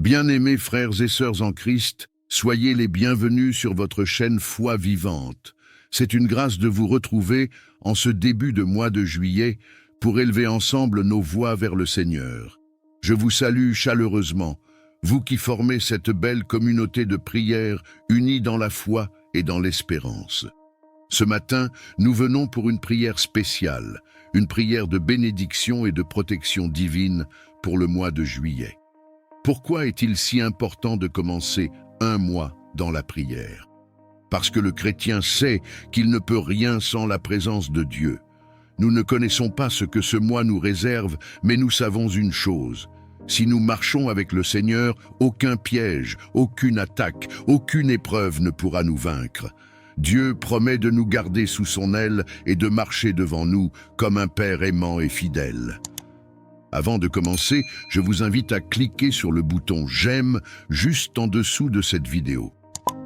Bien-aimés frères et sœurs en Christ, soyez les bienvenus sur votre chaîne Foi Vivante. C'est une grâce de vous retrouver en ce début de mois de juillet pour élever ensemble nos voix vers le Seigneur. Je vous salue chaleureusement, vous qui formez cette belle communauté de prière unie dans la foi et dans l'espérance. Ce matin, nous venons pour une prière spéciale, une prière de bénédiction et de protection divine pour le mois de juillet. Pourquoi est-il si important de commencer un mois dans la prière? Parce que le chrétien sait qu'il ne peut rien sans la présence de Dieu. Nous ne connaissons pas ce que ce mois nous réserve, mais nous savons une chose. Si nous marchons avec le Seigneur, aucun piège, aucune attaque, aucune épreuve ne pourra nous vaincre. Dieu promet de nous garder sous son aile et de marcher devant nous comme un Père aimant et fidèle. Avant de commencer, je vous invite à cliquer sur le bouton « J'aime » juste en dessous de cette vidéo.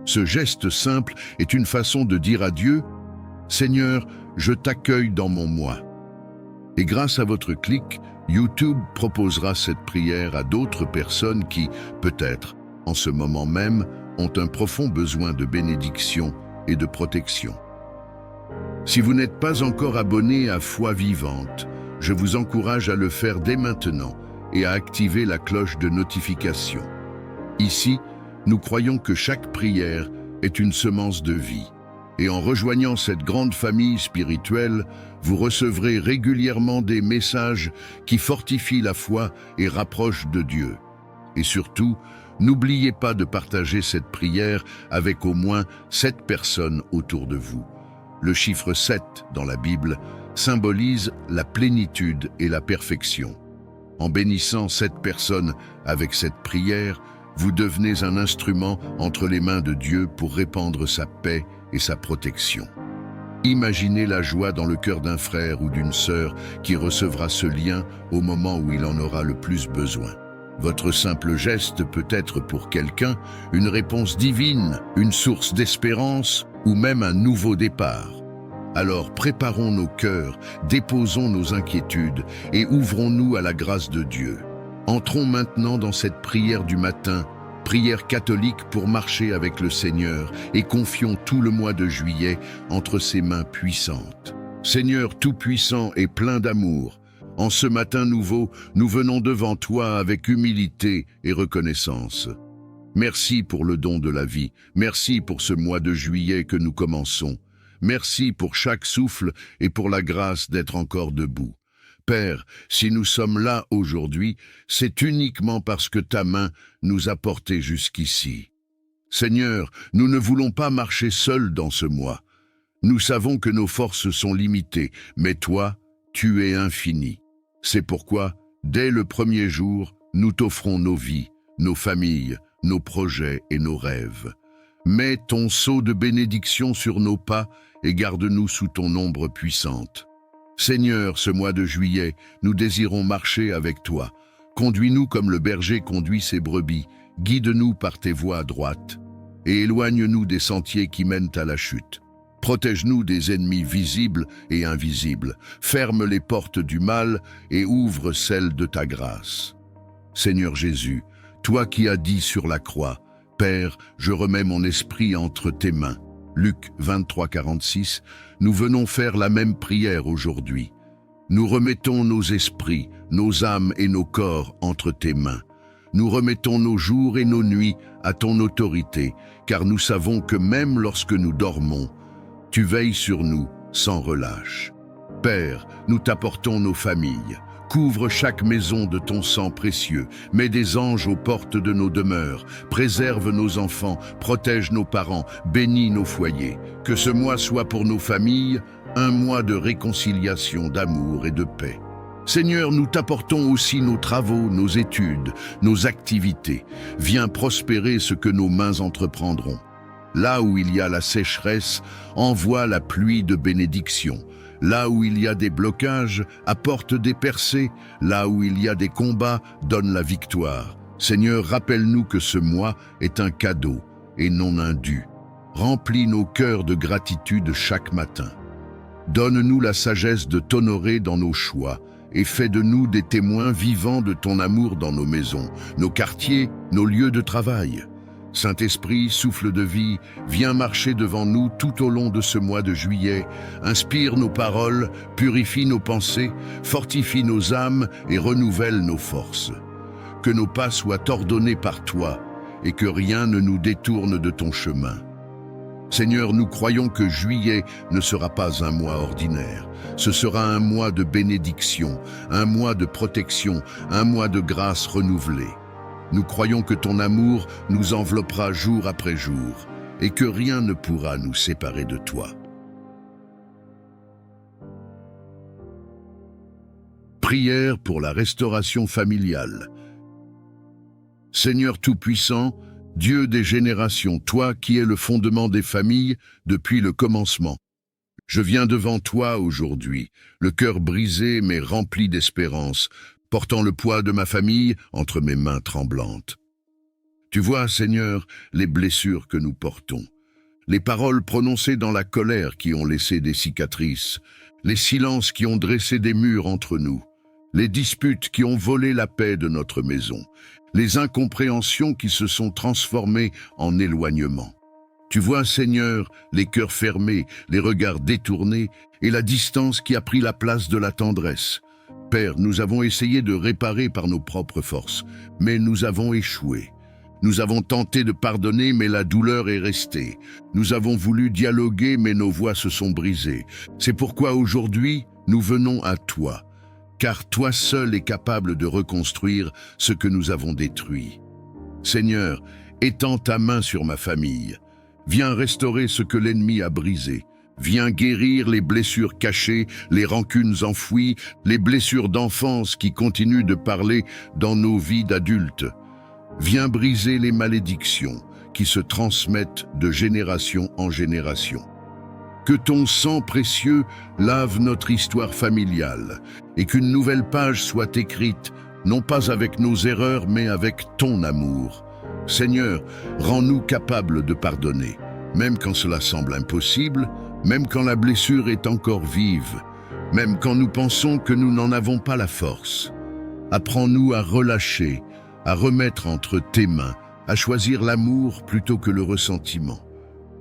Ce geste simple est une façon de dire à Dieu « Seigneur, je t'accueille dans mon moi ». Et grâce à votre clic, YouTube proposera cette prière à d'autres personnes qui, peut-être, en ce moment même, ont un profond besoin de bénédiction et de protection. Si vous n'êtes pas encore abonné à Foi Vivante, je vous encourage à le faire dès maintenant et à activer la cloche de notification. Ici, nous croyons que chaque prière est une semence de vie. Et en rejoignant cette grande famille spirituelle, vous recevrez régulièrement des messages qui fortifient la foi et rapprochent de Dieu. Et surtout, n'oubliez pas de partager cette prière avec au moins 7 personnes autour de vous. Le chiffre 7 dans la Bible symbolise la plénitude et la perfection. En bénissant 7 personnes avec cette prière, vous devenez un instrument entre les mains de Dieu pour répandre sa paix et sa protection. Imaginez la joie dans le cœur d'un frère ou d'une sœur qui recevra ce lien au moment où il en aura le plus besoin. Votre simple geste peut être pour quelqu'un une réponse divine, une source d'espérance ou même un nouveau départ. Alors préparons nos cœurs, déposons nos inquiétudes et ouvrons-nous à la grâce de Dieu. Entrons maintenant dans cette prière du matin, prière catholique pour marcher avec le Seigneur et confions tout le mois de juillet entre ses mains puissantes. Seigneur tout-puissant et plein d'amour, en ce matin nouveau, nous venons devant toi avec humilité et reconnaissance. Merci pour le don de la vie, merci pour ce mois de juillet que nous commençons. Merci pour chaque souffle et pour la grâce d'être encore debout. Père, si nous sommes là aujourd'hui, c'est uniquement parce que ta main nous a portés jusqu'ici. Seigneur, nous ne voulons pas marcher seuls dans ce mois. Nous savons que nos forces sont limitées, mais toi, tu es infini. C'est pourquoi, dès le premier jour, nous t'offrons nos vies, nos familles, nos projets et nos rêves. Mets ton sceau de bénédiction sur nos pas et garde-nous sous ton ombre puissante. Seigneur, ce mois de juillet, nous désirons marcher avec toi. Conduis-nous comme le berger conduit ses brebis, guide-nous par tes voies droites et éloigne-nous des sentiers qui mènent à la chute. Protège-nous des ennemis visibles et invisibles, ferme les portes du mal et ouvre celles de ta grâce. Seigneur Jésus, toi qui as dit sur la croix, Père, je remets mon esprit entre tes mains. Luc 23, 46, nous venons faire la même prière aujourd'hui. Nous remettons nos esprits, nos âmes et nos corps entre tes mains. Nous remettons nos jours et nos nuits à ton autorité, car nous savons que même lorsque nous dormons, tu veilles sur nous sans relâche. Père, nous t'apportons nos familles. Couvre chaque maison de ton sang précieux, mets des anges aux portes de nos demeures, préserve nos enfants, protège nos parents, bénis nos foyers. Que ce mois soit pour nos familles un mois de réconciliation, d'amour et de paix. Seigneur, nous t'apportons aussi nos travaux, nos études, nos activités. Viens prospérer ce que nos mains entreprendront. Là où il y a la sécheresse, envoie la pluie de bénédiction. Là où il y a des blocages, apporte des percées. Là où il y a des combats, donne la victoire. Seigneur, rappelle-nous que ce mois est un cadeau et non un dû. Remplis nos cœurs de gratitude chaque matin. Donne-nous la sagesse de t'honorer dans nos choix et fais de nous des témoins vivants de ton amour dans nos maisons, nos quartiers, nos lieux de travail. Saint-Esprit, souffle de vie, viens marcher devant nous tout au long de ce mois de juillet, inspire nos paroles, purifie nos pensées, fortifie nos âmes et renouvelle nos forces. Que nos pas soient ordonnés par toi et que rien ne nous détourne de ton chemin. Seigneur, nous croyons que juillet ne sera pas un mois ordinaire. Ce sera un mois de bénédiction, un mois de protection, un mois de grâce renouvelée. Nous croyons que ton amour nous enveloppera jour après jour et que rien ne pourra nous séparer de toi. Prière pour la restauration familiale. Seigneur Tout-Puissant, Dieu des générations, toi qui es le fondement des familles depuis le commencement. Je viens devant toi aujourd'hui, le cœur brisé mais rempli d'espérance, portant le poids de ma famille entre mes mains tremblantes. Tu vois, Seigneur, les blessures que nous portons, les paroles prononcées dans la colère qui ont laissé des cicatrices, les silences qui ont dressé des murs entre nous, les disputes qui ont volé la paix de notre maison, les incompréhensions qui se sont transformées en éloignement. Tu vois, Seigneur, les cœurs fermés, les regards détournés et la distance qui a pris la place de la tendresse. Père, nous avons essayé de réparer par nos propres forces, mais nous avons échoué. Nous avons tenté de pardonner, mais la douleur est restée. Nous avons voulu dialoguer, mais nos voix se sont brisées. C'est pourquoi aujourd'hui, nous venons à toi, car toi seul es capable de reconstruire ce que nous avons détruit. Seigneur, étends ta main sur ma famille. Viens restaurer ce que l'ennemi a brisé. Viens guérir les blessures cachées, les rancunes enfouies, les blessures d'enfance qui continuent de parler dans nos vies d'adultes. Viens briser les malédictions qui se transmettent de génération en génération. Que ton sang précieux lave notre histoire familiale et qu'une nouvelle page soit écrite, non pas avec nos erreurs, mais avec ton amour. Seigneur, rends-nous capables de pardonner, même quand cela semble impossible, même quand la blessure est encore vive, même quand nous pensons que nous n'en avons pas la force. Apprends-nous à relâcher, à remettre entre tes mains, à choisir l'amour plutôt que le ressentiment.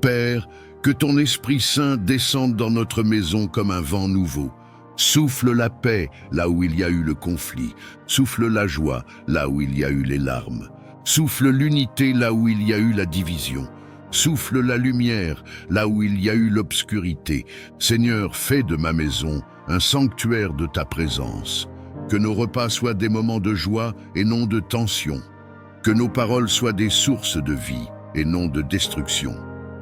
Père, que ton Esprit Saint descende dans notre maison comme un vent nouveau. Souffle la paix là où il y a eu le conflit. Souffle la joie là où il y a eu les larmes. Souffle l'unité là où il y a eu la division. Souffle la lumière là où il y a eu l'obscurité. Seigneur, fais de ma maison un sanctuaire de ta présence. Que nos repas soient des moments de joie et non de tension. Que nos paroles soient des sources de vie et non de destruction.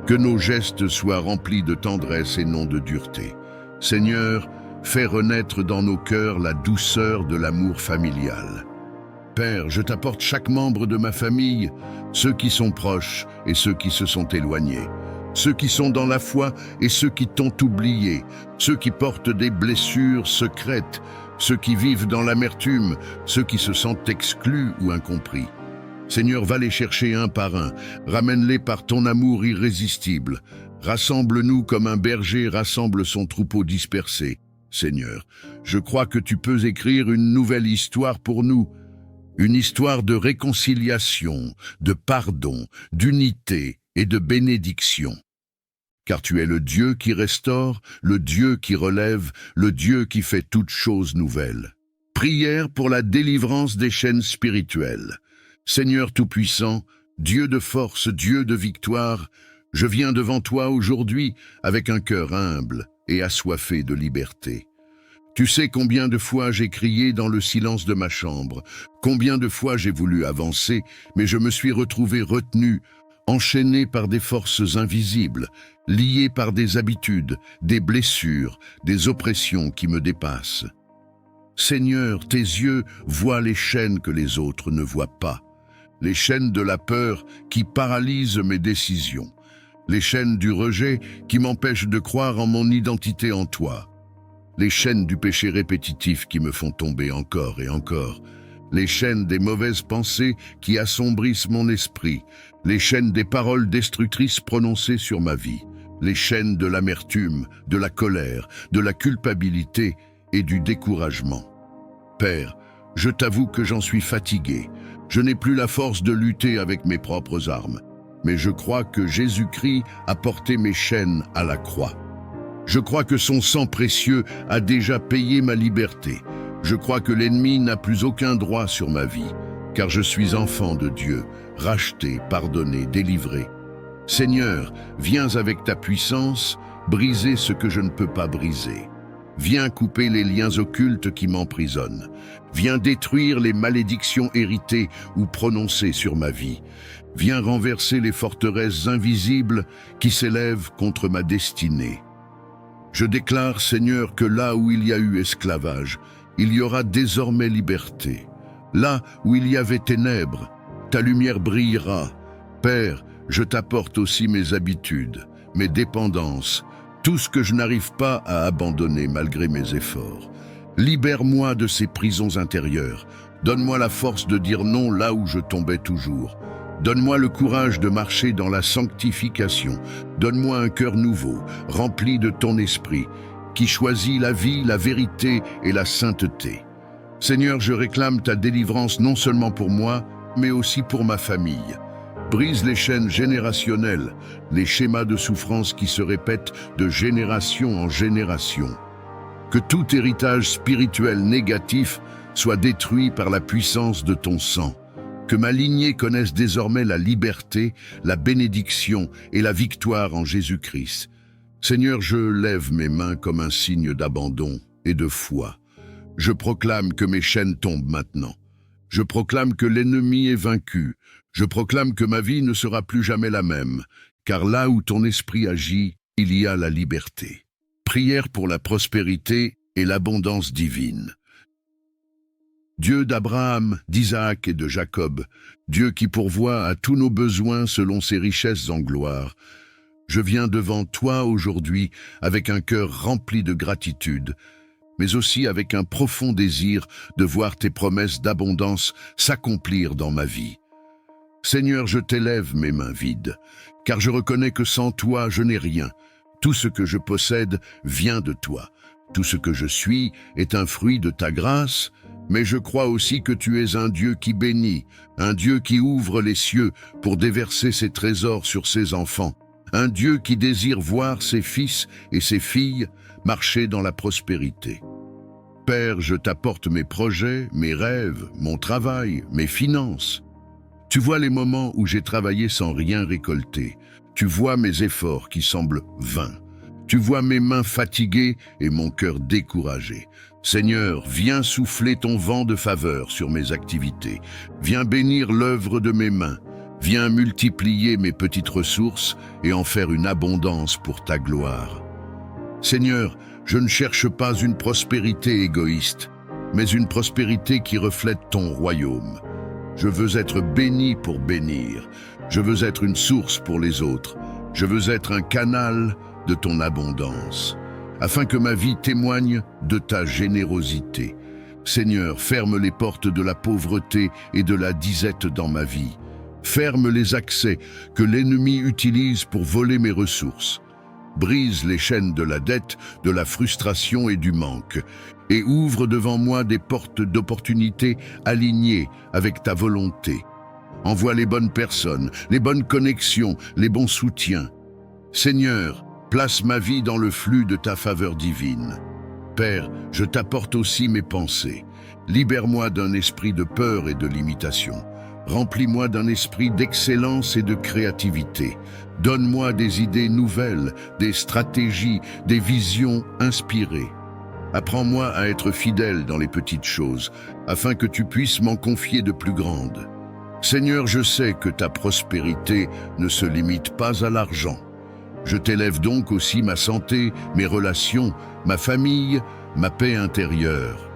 Que nos gestes soient remplis de tendresse et non de dureté. Seigneur, fais renaître dans nos cœurs la douceur de l'amour familial. Père, je t'apporte chaque membre de ma famille, ceux qui sont proches et ceux qui se sont éloignés, ceux qui sont dans la foi et ceux qui t'ont oublié, ceux qui portent des blessures secrètes, ceux qui vivent dans l'amertume, ceux qui se sentent exclus ou incompris. Seigneur, va les chercher un par un, ramène-les par ton amour irrésistible. Rassemble-nous comme un berger rassemble son troupeau dispersé. Seigneur, je crois que tu peux écrire une nouvelle histoire pour nous, une histoire de réconciliation, de pardon, d'unité et de bénédiction. Car tu es le Dieu qui restaure, le Dieu qui relève, le Dieu qui fait toutes choses nouvelles. Prière pour la délivrance des chaînes spirituelles. Seigneur Tout-Puissant, Dieu de force, Dieu de victoire, je viens devant toi aujourd'hui avec un cœur humble et assoiffé de liberté. Tu sais combien de fois j'ai crié dans le silence de ma chambre, combien de fois j'ai voulu avancer, mais je me suis retrouvé retenu, enchaîné par des forces invisibles, lié par des habitudes, des blessures, des oppressions qui me dépassent. Seigneur, tes yeux voient les chaînes que les autres ne voient pas, les chaînes de la peur qui paralysent mes décisions, les chaînes du rejet qui m'empêchent de croire en mon identité en toi, les chaînes du péché répétitif qui me font tomber encore et encore, les chaînes des mauvaises pensées qui assombrissent mon esprit, les chaînes des paroles destructrices prononcées sur ma vie, les chaînes de l'amertume, de la colère, de la culpabilité et du découragement. Père, je t'avoue que j'en suis fatigué. Je n'ai plus la force de lutter avec mes propres armes. Mais je crois que Jésus-Christ a porté mes chaînes à la croix. Je crois que son sang précieux a déjà payé ma liberté. Je crois que l'ennemi n'a plus aucun droit sur ma vie, car je suis enfant de Dieu, racheté, pardonné, délivré. Seigneur, viens avec ta puissance, briser ce que je ne peux pas briser. Viens couper les liens occultes qui m'emprisonnent. Viens détruire les malédictions héritées ou prononcées sur ma vie. Viens renverser les forteresses invisibles qui s'élèvent contre ma destinée. Je déclare, Seigneur, que là où il y a eu esclavage, il y aura désormais liberté. Là où il y avait ténèbres, ta lumière brillera. Père, je t'apporte aussi mes habitudes, mes dépendances, tout ce que je n'arrive pas à abandonner malgré mes efforts. Libère-moi de ces prisons intérieures. Donne-moi la force de dire non là où je tombais toujours. Donne-moi le courage de marcher dans la sanctification. Donne-moi un cœur nouveau, rempli de ton esprit, qui choisit la vie, la vérité et la sainteté. Seigneur, je réclame ta délivrance non seulement pour moi, mais aussi pour ma famille. Brise les chaînes générationnelles, les schémas de souffrance qui se répètent de génération en génération. Que tout héritage spirituel négatif soit détruit par la puissance de ton sang. Que ma lignée connaisse désormais la liberté, la bénédiction et la victoire en Jésus-Christ. Seigneur, je lève mes mains comme un signe d'abandon et de foi. Je proclame que mes chaînes tombent maintenant. Je proclame que l'ennemi est vaincu. Je proclame que ma vie ne sera plus jamais la même, car là où ton esprit agit, il y a la liberté. Prière pour la prospérité et l'abondance divine. Dieu d'Abraham, d'Isaac et de Jacob, Dieu qui pourvoit à tous nos besoins selon ses richesses en gloire, je viens devant toi aujourd'hui avec un cœur rempli de gratitude, mais aussi avec un profond désir de voir tes promesses d'abondance s'accomplir dans ma vie. Seigneur, je t'élève mes mains vides, car je reconnais que sans toi, je n'ai rien. Tout ce que je possède vient de toi. Tout ce que je suis est un fruit de ta grâce, mais je crois aussi que tu es un Dieu qui bénit, un Dieu qui ouvre les cieux pour déverser ses trésors sur ses enfants, un Dieu qui désire voir ses fils et ses filles marcher dans la prospérité. Père, je t'apporte mes projets, mes rêves, mon travail, mes finances. Tu vois les moments où j'ai travaillé sans rien récolter. Tu vois mes efforts qui semblent vains. Tu vois mes mains fatiguées et mon cœur découragé. Seigneur, viens souffler ton vent de faveur sur mes activités. Viens bénir l'œuvre de mes mains. Viens multiplier mes petites ressources et en faire une abondance pour ta gloire. Seigneur, je ne cherche pas une prospérité égoïste, mais une prospérité qui reflète ton royaume. Je veux être béni pour bénir. Je veux être une source pour les autres. Je veux être un canal de ton abondance, afin que ma vie témoigne de ta générosité. Seigneur, ferme les portes de la pauvreté et de la disette dans ma vie. Ferme les accès que l'ennemi utilise pour voler mes ressources. Brise les chaînes de la dette, de la frustration et du manque, et ouvre devant moi des portes d'opportunités alignées avec ta volonté. Envoie les bonnes personnes, les bonnes connexions, les bons soutiens. Seigneur, place ma vie dans le flux de ta faveur divine. Père, je t'apporte aussi mes pensées. Libère-moi d'un esprit de peur et de limitation. Remplis-moi d'un esprit d'excellence et de créativité. Donne-moi des idées nouvelles, des stratégies, des visions inspirées. Apprends-moi à être fidèle dans les petites choses, afin que tu puisses m'en confier de plus grandes. Seigneur, je sais que ta prospérité ne se limite pas à l'argent. Je t'élève donc aussi ma santé, mes relations, ma famille, ma paix intérieure.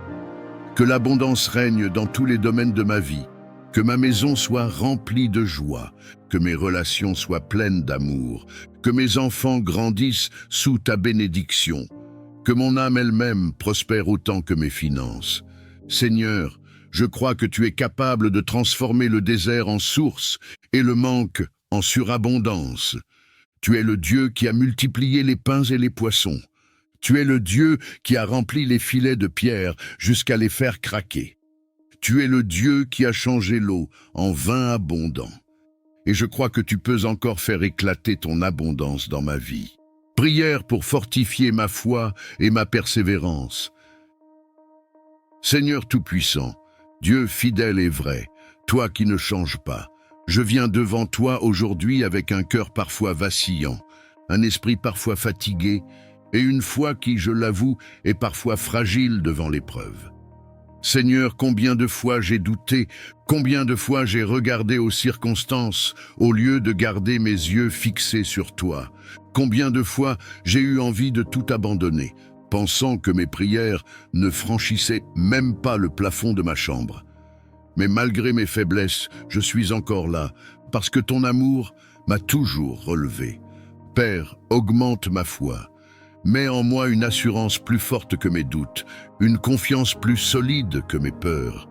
Que l'abondance règne dans tous les domaines de ma vie. Que ma maison soit remplie de joie, que mes relations soient pleines d'amour, que mes enfants grandissent sous ta bénédiction, que mon âme elle-même prospère autant que mes finances. Seigneur, je crois que tu es capable de transformer le désert en source et le manque en surabondance. Tu es le Dieu qui a multiplié les pains et les poissons. Tu es le Dieu qui a rempli les filets de pierre jusqu'à les faire craquer. Tu es le Dieu qui a changé l'eau en vin abondant. Et je crois que tu peux encore faire éclater ton abondance dans ma vie. Prière pour fortifier ma foi et ma persévérance. Seigneur Tout-Puissant, Dieu fidèle et vrai, toi qui ne changes pas, je viens devant toi aujourd'hui avec un cœur parfois vacillant, un esprit parfois fatigué et une foi qui, je l'avoue, est parfois fragile devant l'épreuve. Seigneur, combien de fois j'ai douté, combien de fois j'ai regardé aux circonstances au lieu de garder mes yeux fixés sur toi. Combien de fois j'ai eu envie de tout abandonner, pensant que mes prières ne franchissaient même pas le plafond de ma chambre. Mais malgré mes faiblesses, je suis encore là, parce que ton amour m'a toujours relevé. Père, augmente ma foi. Mets en moi une assurance plus forte que mes doutes, une confiance plus solide que mes peurs.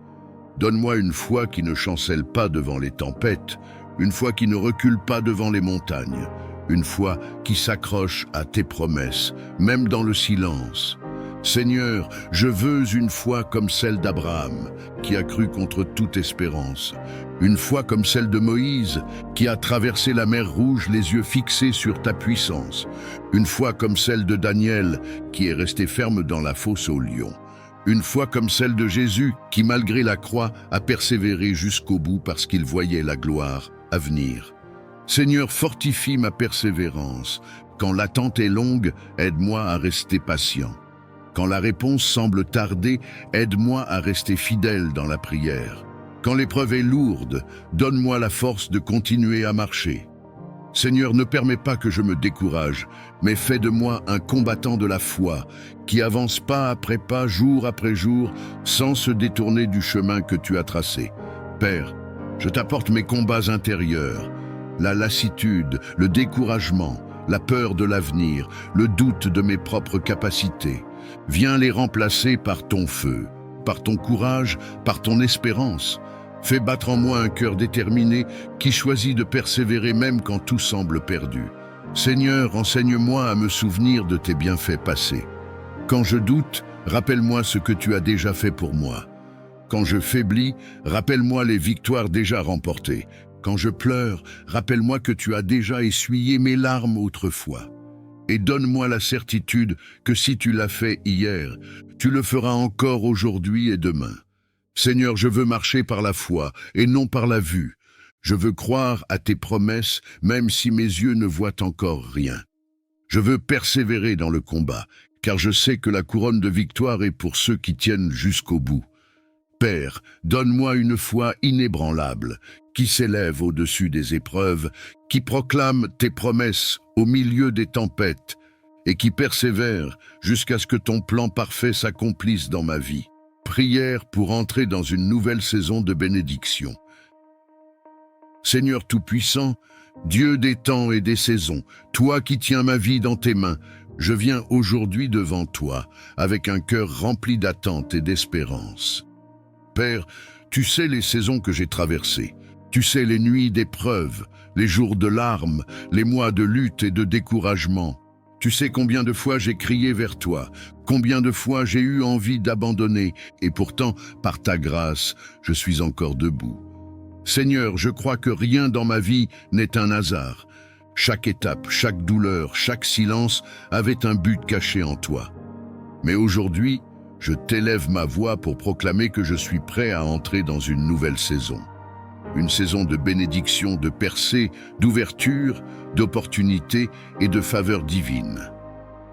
Donne-moi une foi qui ne chancelle pas devant les tempêtes, une foi qui ne recule pas devant les montagnes, une foi qui s'accroche à tes promesses, même dans le silence. Seigneur, je veux une foi comme celle d'Abraham, qui a cru contre toute espérance. Une foi comme celle de Moïse, qui a traversé la mer Rouge les yeux fixés sur ta puissance. Une foi comme celle de Daniel, qui est resté ferme dans la fosse aux lions. Une foi comme celle de Jésus, qui malgré la croix a persévéré jusqu'au bout parce qu'il voyait la gloire à venir. Seigneur, fortifie ma persévérance. Quand l'attente est longue, aide-moi à rester patient. Quand la réponse semble tarder, aide-moi à rester fidèle dans la prière. Quand l'épreuve est lourde, donne-moi la force de continuer à marcher. Seigneur, ne permets pas que je me décourage, mais fais de moi un combattant de la foi, qui avance pas après pas, jour après jour, sans se détourner du chemin que tu as tracé. Père, je t'apporte mes combats intérieurs, la lassitude, le découragement, la peur de l'avenir, le doute de mes propres capacités. Viens les remplacer par ton feu, par ton courage, par ton espérance. Fais battre en moi un cœur déterminé qui choisit de persévérer même quand tout semble perdu. Seigneur, enseigne-moi à me souvenir de tes bienfaits passés. Quand je doute, rappelle-moi ce que tu as déjà fait pour moi. Quand je faiblis, rappelle-moi les victoires déjà remportées. Quand je pleure, rappelle-moi que tu as déjà essuyé mes larmes autrefois. Et donne-moi la certitude que si tu l'as fait hier, tu le feras encore aujourd'hui et demain. Seigneur, je veux marcher par la foi et non par la vue. Je veux croire à tes promesses, même si mes yeux ne voient encore rien. Je veux persévérer dans le combat, car je sais que la couronne de victoire est pour ceux qui tiennent jusqu'au bout. Père, donne-moi une foi inébranlable, qui s'élève au-dessus des épreuves, qui proclame tes promesses au milieu des tempêtes et qui persévère jusqu'à ce que ton plan parfait s'accomplisse dans ma vie. Prière pour entrer dans une nouvelle saison de bénédiction. Seigneur Tout-Puissant, Dieu des temps et des saisons, toi qui tiens ma vie dans tes mains, je viens aujourd'hui devant toi avec un cœur rempli d'attente et d'espérance. Père, tu sais les saisons que j'ai traversées, tu sais les nuits d'épreuves, les jours de larmes, les mois de lutte et de découragement. Tu sais combien de fois j'ai crié vers toi, combien de fois j'ai eu envie d'abandonner, et pourtant, par ta grâce, je suis encore debout. Seigneur, je crois que rien dans ma vie n'est un hasard. Chaque étape, chaque douleur, chaque silence avait un but caché en toi. Mais aujourd'hui, je t'élève ma voix pour proclamer que je suis prêt à entrer dans une nouvelle saison. Une saison de bénédiction, de percée, d'ouverture, d'opportunité et de faveur divine.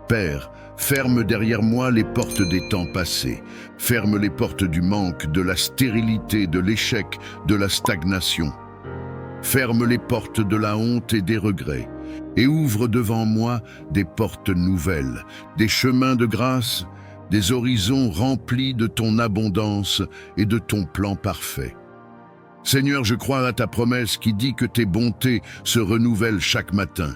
Père, ferme derrière moi les portes des temps passés. Ferme les portes du manque, de la stérilité, de l'échec, de la stagnation. Ferme les portes de la honte et des regrets. Et ouvre devant moi des portes nouvelles, des chemins de grâce, des horizons remplis de ton abondance et de ton plan parfait. Seigneur, je crois à ta promesse qui dit que tes bontés se renouvellent chaque matin.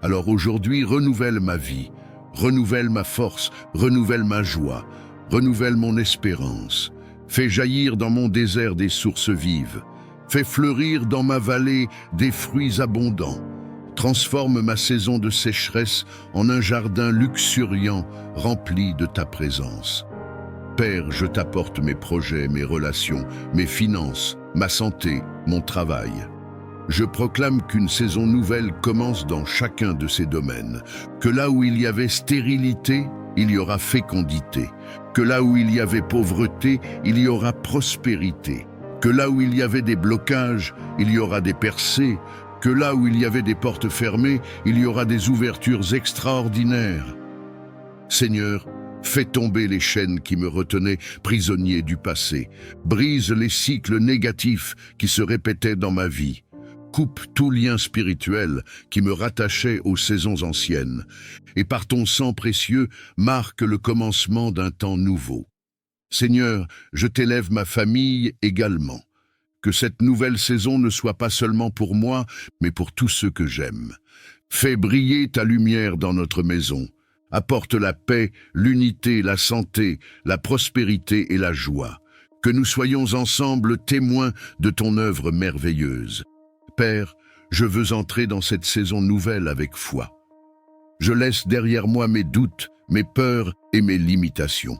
Alors aujourd'hui, renouvelle ma vie, renouvelle ma force, renouvelle ma joie, renouvelle mon espérance. Fais jaillir dans mon désert des sources vives. Fais fleurir dans ma vallée des fruits abondants. Transforme ma saison de sécheresse en un jardin luxuriant rempli de ta présence. Père, je t'apporte mes projets, mes relations, mes finances, ma santé, mon travail. Je proclame qu'une saison nouvelle commence dans chacun de ces domaines, que là où il y avait stérilité, il y aura fécondité, que là où il y avait pauvreté, il y aura prospérité, que là où il y avait des blocages, il y aura des percées, que là où il y avait des portes fermées, il y aura des ouvertures extraordinaires. Seigneur, fais tomber les chaînes qui me retenaient prisonnier du passé, brise les cycles négatifs qui se répétaient dans ma vie, coupe tout lien spirituel qui me rattachait aux saisons anciennes, et par ton sang précieux, marque le commencement d'un temps nouveau. Seigneur, je t'élève ma famille également. Que cette nouvelle saison ne soit pas seulement pour moi, mais pour tous ceux que j'aime. Fais briller ta lumière dans notre maison. Apporte la paix, l'unité, la santé, la prospérité et la joie. Que nous soyons ensemble témoins de ton œuvre merveilleuse. Père, je veux entrer dans cette saison nouvelle avec foi. Je laisse derrière moi mes doutes, mes peurs et mes limitations.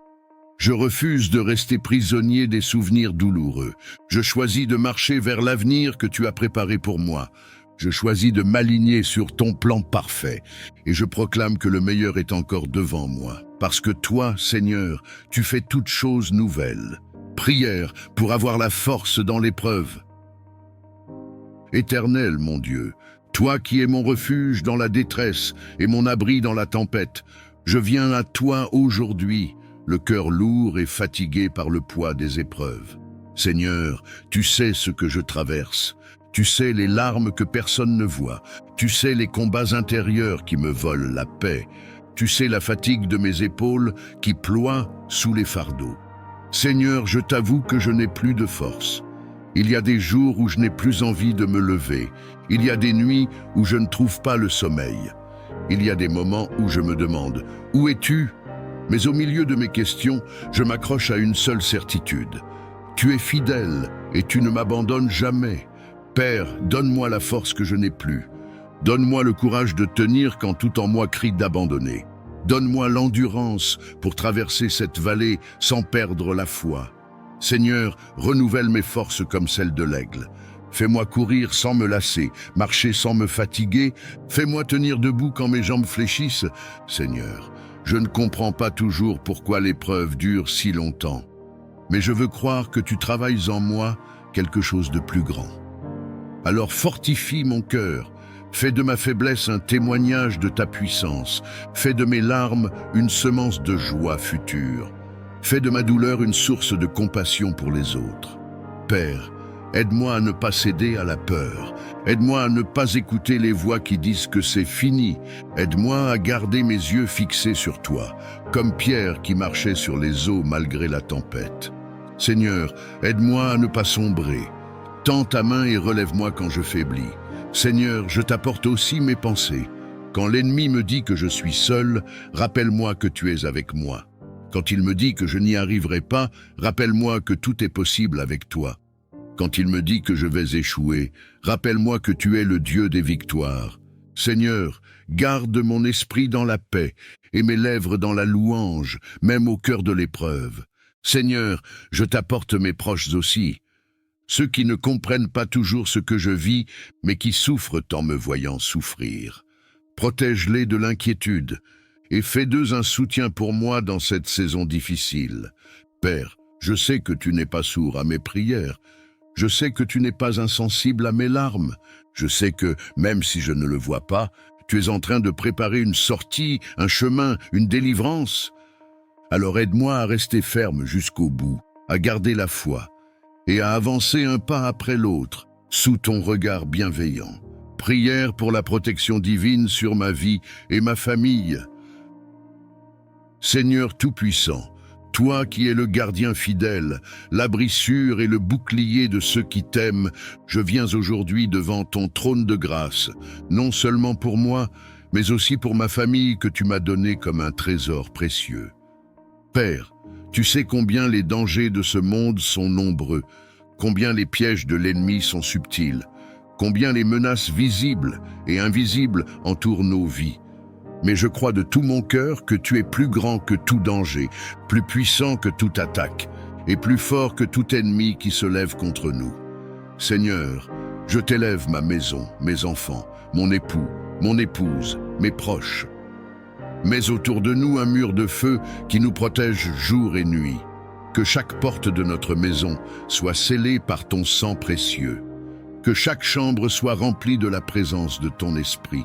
Je refuse de rester prisonnier des souvenirs douloureux. Je choisis de marcher vers l'avenir que tu as préparé pour moi. Je choisis de m'aligner sur ton plan parfait. Et je proclame que le meilleur est encore devant moi. Parce que toi, Seigneur, tu fais toutes choses nouvelles. Prière pour avoir la force dans l'épreuve. Éternel, mon Dieu, toi qui es mon refuge dans la détresse et mon abri dans la tempête, je viens à toi aujourd'hui, le cœur lourd et fatigué par le poids des épreuves. Seigneur, tu sais ce que je traverse. Tu sais les larmes que personne ne voit. Tu sais les combats intérieurs qui me volent la paix. Tu sais la fatigue de mes épaules qui ploient sous les fardeaux. Seigneur, je t'avoue que je n'ai plus de force. Il y a des jours où je n'ai plus envie de me lever. Il y a des nuits où je ne trouve pas le sommeil. Il y a des moments où je me demande « Où es-tu » Mais au milieu de mes questions, je m'accroche à une seule certitude. Tu es fidèle et tu ne m'abandonnes jamais. Père, donne-moi la force que je n'ai plus. Donne-moi le courage de tenir quand tout en moi crie d'abandonner. Donne-moi l'endurance pour traverser cette vallée sans perdre la foi. Seigneur, renouvelle mes forces comme celles de l'aigle. Fais-moi courir sans me lasser, marcher sans me fatiguer. Fais-moi tenir debout quand mes jambes fléchissent. Seigneur, je ne comprends pas toujours pourquoi l'épreuve dure si longtemps. Mais je veux croire que tu travailles en moi quelque chose de plus grand. Alors fortifie mon cœur. Fais de ma faiblesse un témoignage de ta puissance. Fais de mes larmes une semence de joie future. Fais de ma douleur une source de compassion pour les autres. Père, aide-moi à ne pas céder à la peur. Aide-moi à ne pas écouter les voix qui disent que c'est fini. Aide-moi à garder mes yeux fixés sur toi, comme Pierre qui marchait sur les eaux malgré la tempête. Seigneur, aide-moi à ne pas sombrer. Tends ta main et relève-moi quand je faiblis. Seigneur, je t'apporte aussi mes pensées. Quand l'ennemi me dit que je suis seul, rappelle-moi que tu es avec moi. Quand il me dit que je n'y arriverai pas, rappelle-moi que tout est possible avec toi. Quand il me dit que je vais échouer, rappelle-moi que tu es le Dieu des victoires. Seigneur, garde mon esprit dans la paix et mes lèvres dans la louange, même au cœur de l'épreuve. Seigneur, je t'apporte mes proches aussi, ceux qui ne comprennent pas toujours ce que je vis, mais qui souffrent en me voyant souffrir. Protège-les de l'inquiétude et fais d'eux un soutien pour moi dans cette saison difficile. Père, je sais que tu n'es pas sourd à mes prières. Je sais que tu n'es pas insensible à mes larmes. Je sais que, même si je ne le vois pas, tu es en train de préparer une sortie, un chemin, une délivrance. Alors aide-moi à rester ferme jusqu'au bout, à garder la foi et à avancer un pas après l'autre, sous ton regard bienveillant. Prière pour la protection divine sur ma vie et ma famille. Seigneur Tout-Puissant, toi qui es le gardien fidèle, l'abri sûr et le bouclier de ceux qui t'aiment, je viens aujourd'hui devant ton trône de grâce, non seulement pour moi, mais aussi pour ma famille que tu m'as donnée comme un trésor précieux. Père, tu sais combien les dangers de ce monde sont nombreux, combien les pièges de l'ennemi sont subtils, combien les menaces visibles et invisibles entourent nos vies. Mais je crois de tout mon cœur que tu es plus grand que tout danger, plus puissant que toute attaque, et plus fort que tout ennemi qui se lève contre nous. Seigneur, je t'élève ma maison, mes enfants, mon époux, mon épouse, mes proches. Mets autour de nous un mur de feu qui nous protège jour et nuit. Que chaque porte de notre maison soit scellée par ton sang précieux. Que chaque chambre soit remplie de la présence de ton esprit.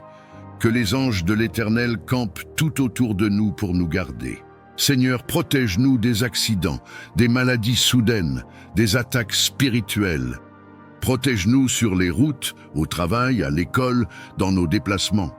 Que les anges de l'Éternel campent tout autour de nous pour nous garder. Seigneur, protège-nous des accidents, des maladies soudaines, des attaques spirituelles. Protège-nous sur les routes, au travail, à l'école, dans nos déplacements.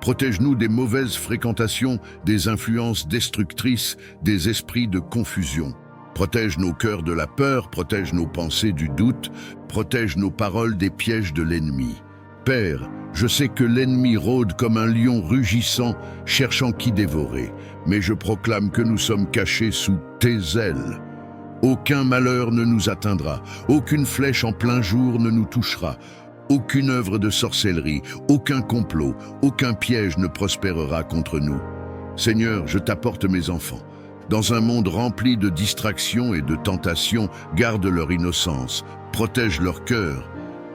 Protège-nous des mauvaises fréquentations, des influences destructrices, des esprits de confusion. Protège nos cœurs de la peur, protège nos pensées du doute, protège nos paroles des pièges de l'ennemi. Père, je sais que l'ennemi rôde comme un lion rugissant, cherchant qui dévorer, mais je proclame que nous sommes cachés sous tes ailes. Aucun malheur ne nous atteindra, aucune flèche en plein jour ne nous touchera, aucune œuvre de sorcellerie, aucun complot, aucun piège ne prospérera contre nous. Seigneur, je t'apporte mes enfants. Dans un monde rempli de distractions et de tentations, garde leur innocence, protège leur cœur,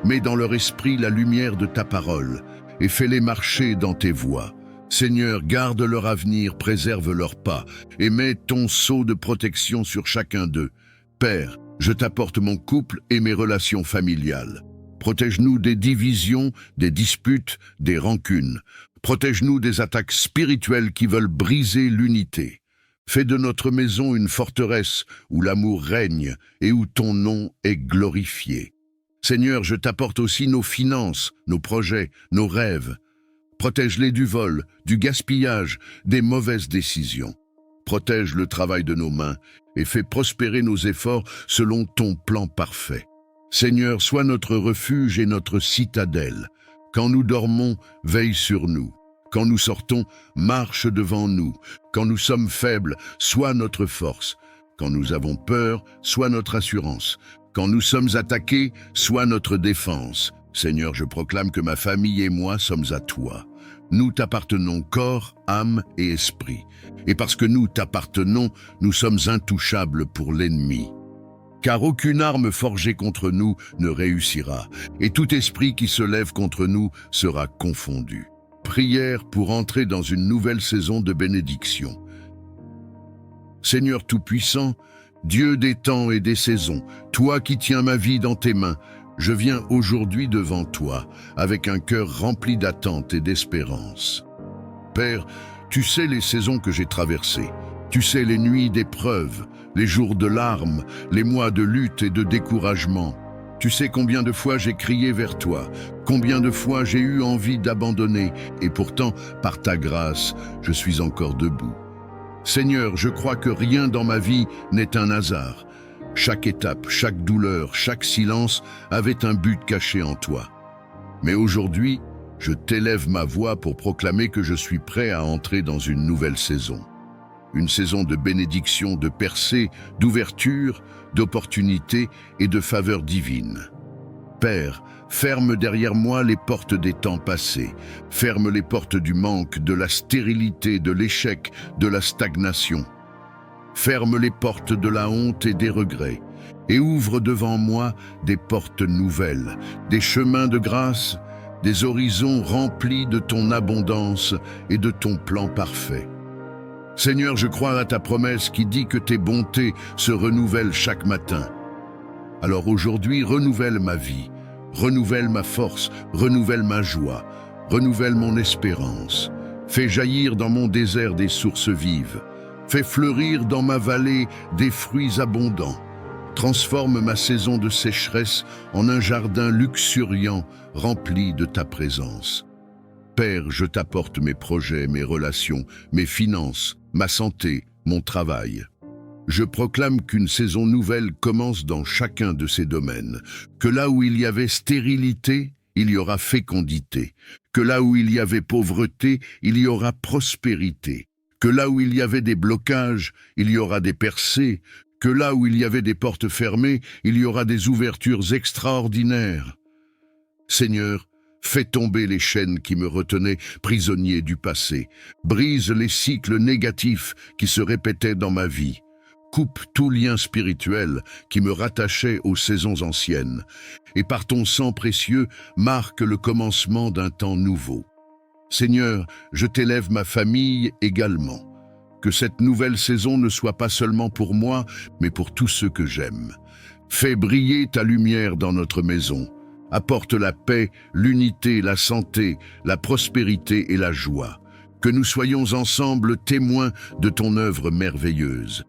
mets dans leur esprit la lumière de ta parole et fais-les marcher dans tes voies. Seigneur, garde leur avenir, préserve leurs pas et mets ton sceau de protection sur chacun d'eux. Père, je t'apporte mon couple et mes relations familiales. Protège-nous des divisions, des disputes, des rancunes. Protège-nous des attaques spirituelles qui veulent briser l'unité. Fais de notre maison une forteresse où l'amour règne et où ton nom est glorifié. Seigneur, je t'apporte aussi nos finances, nos projets, nos rêves. Protège-les du vol, du gaspillage, des mauvaises décisions. Protège le travail de nos mains et fais prospérer nos efforts selon ton plan parfait. Seigneur, sois notre refuge et notre citadelle. Quand nous dormons, veille sur nous. Quand nous sortons, marche devant nous. Quand nous sommes faibles, sois notre force. Quand nous avons peur, sois notre assurance. Quand nous sommes attaqués, sois notre défense. Seigneur, je proclame que ma famille et moi sommes à toi. Nous t'appartenons corps, âme et esprit. Et parce que nous t'appartenons, nous sommes intouchables pour l'ennemi. Car aucune arme forgée contre nous ne réussira, et tout esprit qui se lève contre nous sera confondu. Prière pour entrer dans une nouvelle saison de bénédiction. Seigneur Tout-Puissant, Dieu des temps et des saisons, toi qui tiens ma vie dans tes mains, je viens aujourd'hui devant toi, avec un cœur rempli d'attente et d'espérance. Père, tu sais les saisons que j'ai traversées, tu sais les nuits d'épreuves, les jours de larmes, les mois de lutte et de découragement. Tu sais combien de fois j'ai crié vers toi, combien de fois j'ai eu envie d'abandonner, et pourtant, par ta grâce, je suis encore debout. Seigneur, je crois que rien dans ma vie n'est un hasard. Chaque étape, chaque douleur, chaque silence avait un but caché en toi. Mais aujourd'hui, je t'élève ma voix pour proclamer que je suis prêt à entrer dans une nouvelle saison. Une saison de bénédiction, de percée, d'ouverture, d'opportunité et de faveur divine. Père, ferme derrière moi les portes des temps passés. Ferme les portes du manque, de la stérilité, de l'échec, de la stagnation. Ferme les portes de la honte et des regrets. Et ouvre devant moi des portes nouvelles, des chemins de grâce, des horizons remplis de ton abondance et de ton plan parfait. Seigneur, je crois à ta promesse qui dit que tes bontés se renouvellent chaque matin. Alors aujourd'hui, renouvelle ma vie, renouvelle ma force, renouvelle ma joie, renouvelle mon espérance. Fais jaillir dans mon désert des sources vives. Fais fleurir dans ma vallée des fruits abondants. Transforme ma saison de sécheresse en un jardin luxuriant rempli de ta présence. Père, je t'apporte mes projets, mes relations, mes finances, ma santé, mon travail. Je proclame qu'une saison nouvelle commence dans chacun de ces domaines, que là où il y avait stérilité, il y aura fécondité, que là où il y avait pauvreté, il y aura prospérité, que là où il y avait des blocages, il y aura des percées, que là où il y avait des portes fermées, il y aura des ouvertures extraordinaires. Seigneur, fais tomber les chaînes qui me retenaient prisonnier du passé. Brise les cycles négatifs qui se répétaient dans ma vie. Coupe tout lien spirituel qui me rattachait aux saisons anciennes. Et par ton sang précieux, marque le commencement d'un temps nouveau. Seigneur, je t'élève ma famille également. Que cette nouvelle saison ne soit pas seulement pour moi, mais pour tous ceux que j'aime. Fais briller ta lumière dans notre maison. Apporte la paix, l'unité, la santé, la prospérité et la joie. Que nous soyons ensemble témoins de ton œuvre merveilleuse.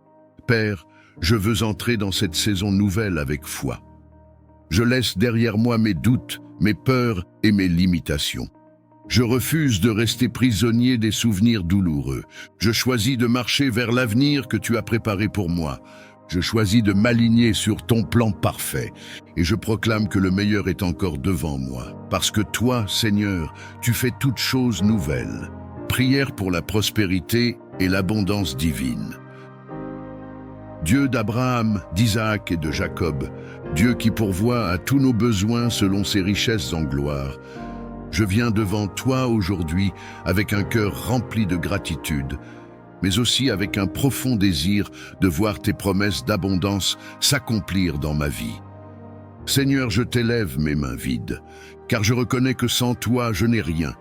Père, je veux entrer dans cette saison nouvelle avec foi. Je laisse derrière moi mes doutes, mes peurs et mes limitations. Je refuse de rester prisonnier des souvenirs douloureux. Je choisis de marcher vers l'avenir que tu as préparé pour moi. Je choisis de m'aligner sur ton plan parfait et je proclame que le meilleur est encore devant moi. Parce que toi, Seigneur, tu fais toutes choses nouvelles. Prière pour la prospérité et l'abondance divine. Dieu d'Abraham, d'Isaac et de Jacob, Dieu qui pourvoit à tous nos besoins selon ses richesses en gloire, je viens devant toi aujourd'hui avec un cœur rempli de gratitude, mais aussi avec un profond désir de voir tes promesses d'abondance s'accomplir dans ma vie. Seigneur, je t'élève mes mains vides, car je reconnais que sans toi, je n'ai rien.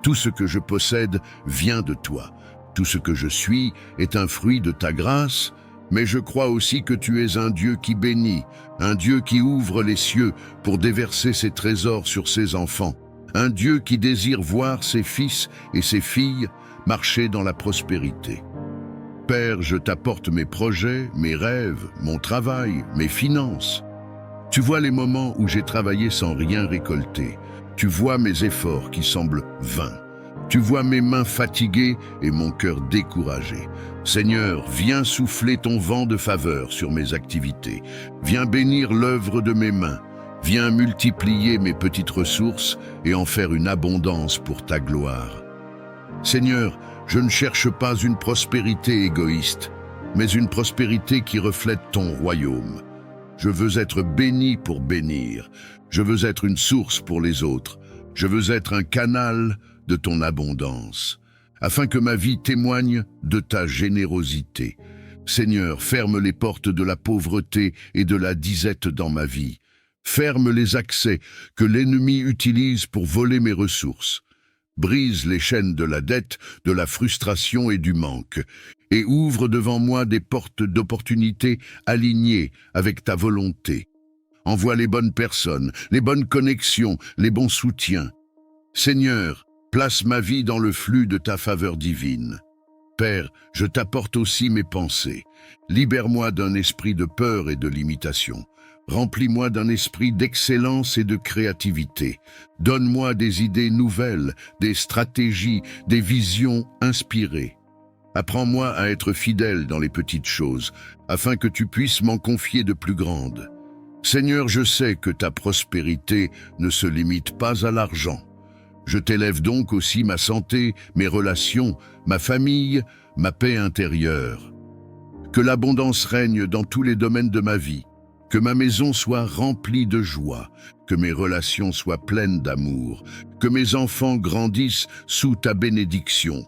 Tout ce que je possède vient de toi. Tout ce que je suis est un fruit de ta grâce, mais je crois aussi que tu es un Dieu qui bénit, un Dieu qui ouvre les cieux pour déverser ses trésors sur ses enfants, un Dieu qui désire voir ses fils et ses filles marcher dans la prospérité. Père, je t'apporte mes projets, mes rêves, mon travail, mes finances. Tu vois les moments où j'ai travaillé sans rien récolter. Tu vois mes efforts qui semblent vains. Tu vois mes mains fatiguées et mon cœur découragé. Seigneur, viens souffler ton vent de faveur sur mes activités. Viens bénir l'œuvre de mes mains. Viens multiplier mes petites ressources et en faire une abondance pour ta gloire. Seigneur, je ne cherche pas une prospérité égoïste, mais une prospérité qui reflète ton royaume. Je veux être béni pour bénir. Je veux être une source pour les autres. Je veux être un canal de ton abondance, afin que ma vie témoigne de ta générosité. Seigneur, ferme les portes de la pauvreté et de la disette dans ma vie. Ferme les accès que l'ennemi utilise pour voler mes ressources. Brise les chaînes de la dette, de la frustration et du manque, et ouvre devant moi des portes d'opportunités alignées avec ta volonté. Envoie les bonnes personnes, les bonnes connexions, les bons soutiens. Seigneur, place ma vie dans le flux de ta faveur divine. Père, je t'apporte aussi mes pensées. Libère-moi d'un esprit de peur et de limitation. Remplis-moi d'un esprit d'excellence et de créativité. Donne-moi des idées nouvelles, des stratégies, des visions inspirées. Apprends-moi à être fidèle dans les petites choses, afin que tu puisses m'en confier de plus grandes. Seigneur, je sais que ta prospérité ne se limite pas à l'argent. Je t'élève donc aussi ma santé, mes relations, ma famille, ma paix intérieure. Que l'abondance règne dans tous les domaines de ma vie. Que ma maison soit remplie de joie, que mes relations soient pleines d'amour, que mes enfants grandissent sous ta bénédiction,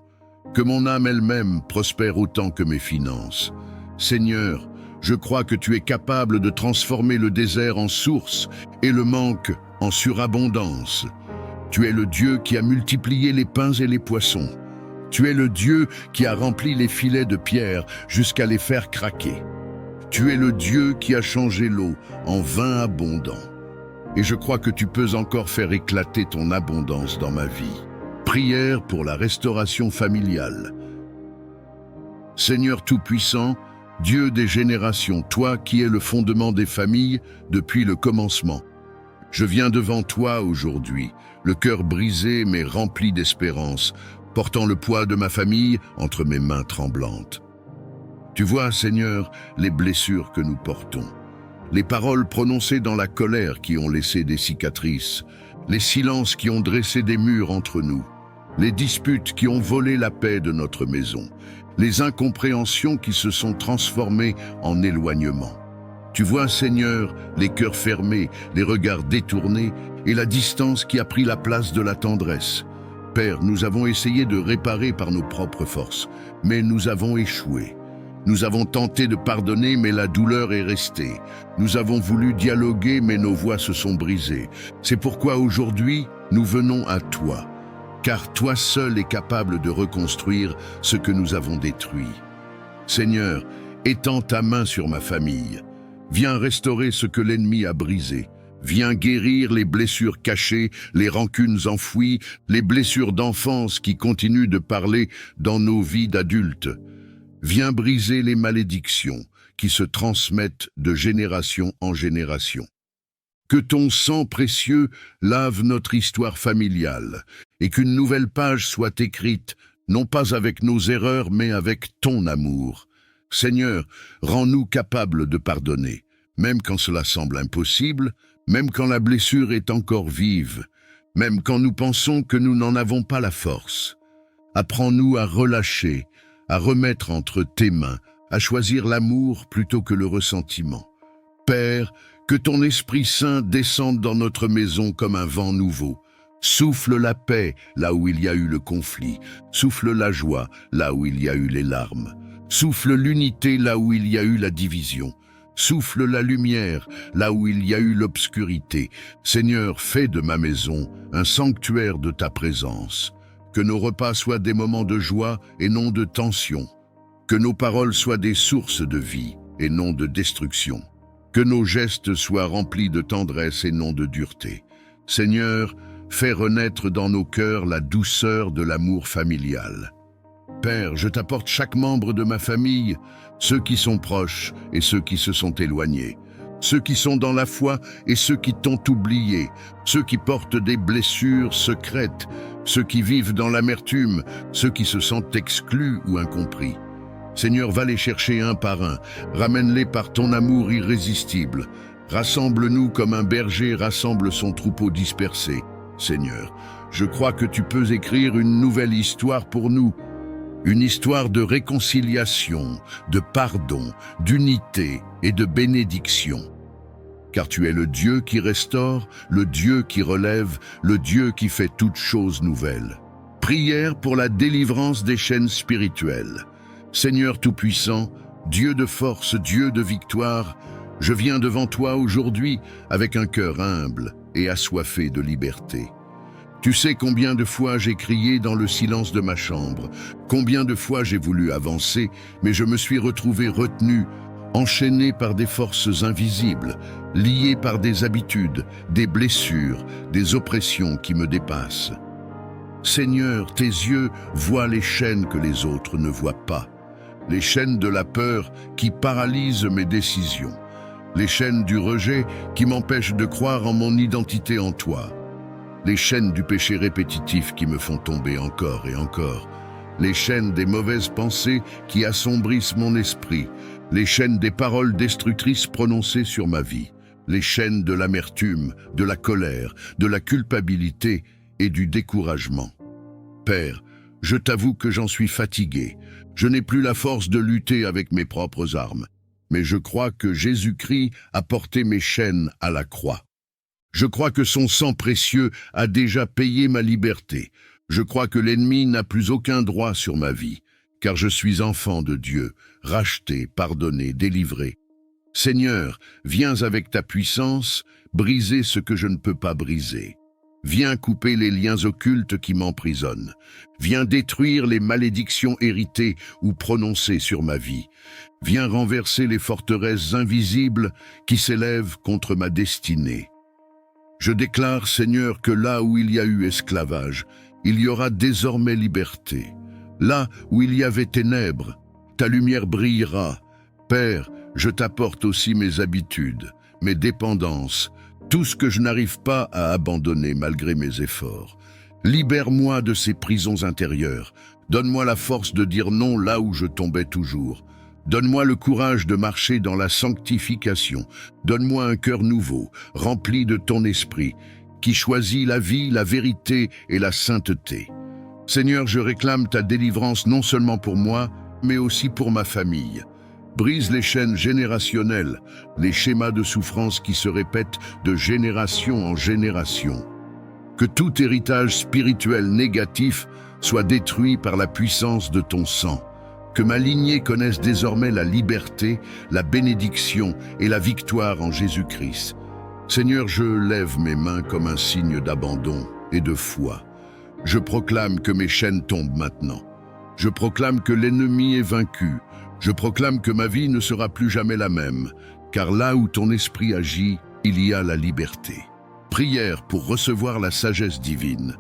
que mon âme elle-même prospère autant que mes finances. Seigneur, je crois que tu es capable de transformer le désert en source et le manque en surabondance. Tu es le Dieu qui a multiplié les pains et les poissons. Tu es le Dieu qui a rempli les filets de pierre jusqu'à les faire craquer. Tu es le Dieu qui a changé l'eau en vin abondant. Et je crois que tu peux encore faire éclater ton abondance dans ma vie. Prière pour la restauration familiale. Seigneur Tout-Puissant, Dieu des générations, toi qui es le fondement des familles depuis le commencement. Je viens devant toi aujourd'hui, le cœur brisé mais rempli d'espérance, portant le poids de ma famille entre mes mains tremblantes. Tu vois, Seigneur, les blessures que nous portons, les paroles prononcées dans la colère qui ont laissé des cicatrices, les silences qui ont dressé des murs entre nous, les disputes qui ont volé la paix de notre maison, les incompréhensions qui se sont transformées en éloignement. Tu vois, Seigneur, les cœurs fermés, les regards détournés et la distance qui a pris la place de la tendresse. Père, nous avons essayé de réparer par nos propres forces, mais nous avons échoué. Nous avons tenté de pardonner, mais la douleur est restée. Nous avons voulu dialoguer, mais nos voix se sont brisées. C'est pourquoi aujourd'hui, nous venons à toi, car toi seul es capable de reconstruire ce que nous avons détruit. Seigneur, étends ta main sur ma famille. Viens restaurer ce que l'ennemi a brisé. Viens guérir les blessures cachées, les rancunes enfouies, les blessures d'enfance qui continuent de parler dans nos vies d'adultes. Viens briser les malédictions qui se transmettent de génération en génération. Que ton sang précieux lave notre histoire familiale et qu'une nouvelle page soit écrite, non pas avec nos erreurs, mais avec ton amour. Seigneur, rends-nous capables de pardonner, même quand cela semble impossible, même quand la blessure est encore vive, même quand nous pensons que nous n'en avons pas la force. Apprends-nous à relâcher, à remettre entre tes mains, à choisir l'amour plutôt que le ressentiment. Père, que ton Esprit Saint descende dans notre maison comme un vent nouveau. Souffle la paix là où il y a eu le conflit. Souffle la joie là où il y a eu les larmes. Souffle l'unité là où il y a eu la division. Souffle la lumière là où il y a eu l'obscurité. Seigneur, fais de ma maison un sanctuaire de ta présence. Que nos repas soient des moments de joie et non de tension. Que nos paroles soient des sources de vie et non de destruction. Que nos gestes soient remplis de tendresse et non de dureté. Seigneur, fais renaître dans nos cœurs la douceur de l'amour familial. Père, je t'apporte chaque membre de ma famille, ceux qui sont proches et ceux qui se sont éloignés, ceux qui sont dans la foi et ceux qui t'ont oublié, ceux qui portent des blessures secrètes, ceux qui vivent dans l'amertume, ceux qui se sentent exclus ou incompris. Seigneur, va les chercher un par un, ramène-les par ton amour irrésistible. Rassemble-nous comme un berger rassemble son troupeau dispersé. Seigneur, je crois que tu peux écrire une nouvelle histoire pour nous, une histoire de réconciliation, de pardon, d'unité et de bénédiction. Car tu es le Dieu qui restaure, le Dieu qui relève, le Dieu qui fait toutes choses nouvelles. Prière pour la délivrance des chaînes spirituelles. Seigneur Tout-Puissant, Dieu de force, Dieu de victoire, je viens devant toi aujourd'hui avec un cœur humble et assoiffé de liberté. Tu sais combien de fois j'ai crié dans le silence de ma chambre, combien de fois j'ai voulu avancer, mais je me suis retrouvé retenu, enchaîné par des forces invisibles, lié par des habitudes, des blessures, des oppressions qui me dépassent. Seigneur, tes yeux voient les chaînes que les autres ne voient pas, les chaînes de la peur qui paralysent mes décisions, les chaînes du rejet qui m'empêchent de croire en mon identité en toi, les chaînes du péché répétitif qui me font tomber encore et encore, les chaînes des mauvaises pensées qui assombrissent mon esprit, les chaînes des paroles destructrices prononcées sur ma vie, les chaînes de l'amertume, de la colère, de la culpabilité et du découragement. Père, je t'avoue que j'en suis fatigué, je n'ai plus la force de lutter avec mes propres armes, mais je crois que Jésus-Christ a porté mes chaînes à la croix. Je crois que son sang précieux a déjà payé ma liberté. Je crois que l'ennemi n'a plus aucun droit sur ma vie, car je suis enfant de Dieu, racheté, pardonné, délivré. Seigneur, viens avec ta puissance, briser ce que je ne peux pas briser. Viens couper les liens occultes qui m'emprisonnent. Viens détruire les malédictions héritées ou prononcées sur ma vie. Viens renverser les forteresses invisibles qui s'élèvent contre ma destinée. Je déclare, Seigneur, que là où il y a eu esclavage, il y aura désormais liberté. Là où il y avait ténèbres, ta lumière brillera. Père, je t'apporte aussi mes habitudes, mes dépendances, tout ce que je n'arrive pas à abandonner malgré mes efforts. Libère-moi de ces prisons intérieures. Donne-moi la force de dire non là où je tombais toujours. Donne-moi le courage de marcher dans la sanctification. Donne-moi un cœur nouveau, rempli de ton esprit, qui choisit la vie, la vérité et la sainteté. Seigneur, je réclame ta délivrance non seulement pour moi, mais aussi pour ma famille. Brise les chaînes générationnelles, les schémas de souffrance qui se répètent de génération en génération. Que tout héritage spirituel négatif soit détruit par la puissance de ton sang. Que ma lignée connaisse désormais la liberté, la bénédiction et la victoire en Jésus-Christ. Seigneur, je lève mes mains comme un signe d'abandon et de foi. Je proclame que mes chaînes tombent maintenant. Je proclame que l'ennemi est vaincu. Je proclame que ma vie ne sera plus jamais la même, car là où ton esprit agit, il y a la liberté. Prière pour recevoir la sagesse divine.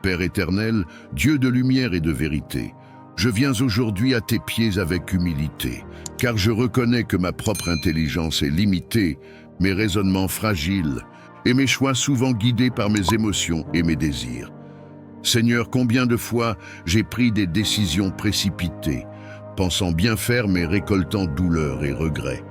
Père éternel, Dieu de lumière et de vérité, je viens aujourd'hui à tes pieds avec humilité, car je reconnais que ma propre intelligence est limitée, mes raisonnements fragiles, et mes choix souvent guidés par mes émotions et mes désirs. Seigneur, combien de fois j'ai pris des décisions précipitées, pensant bien faire mais récoltant douleur et regret.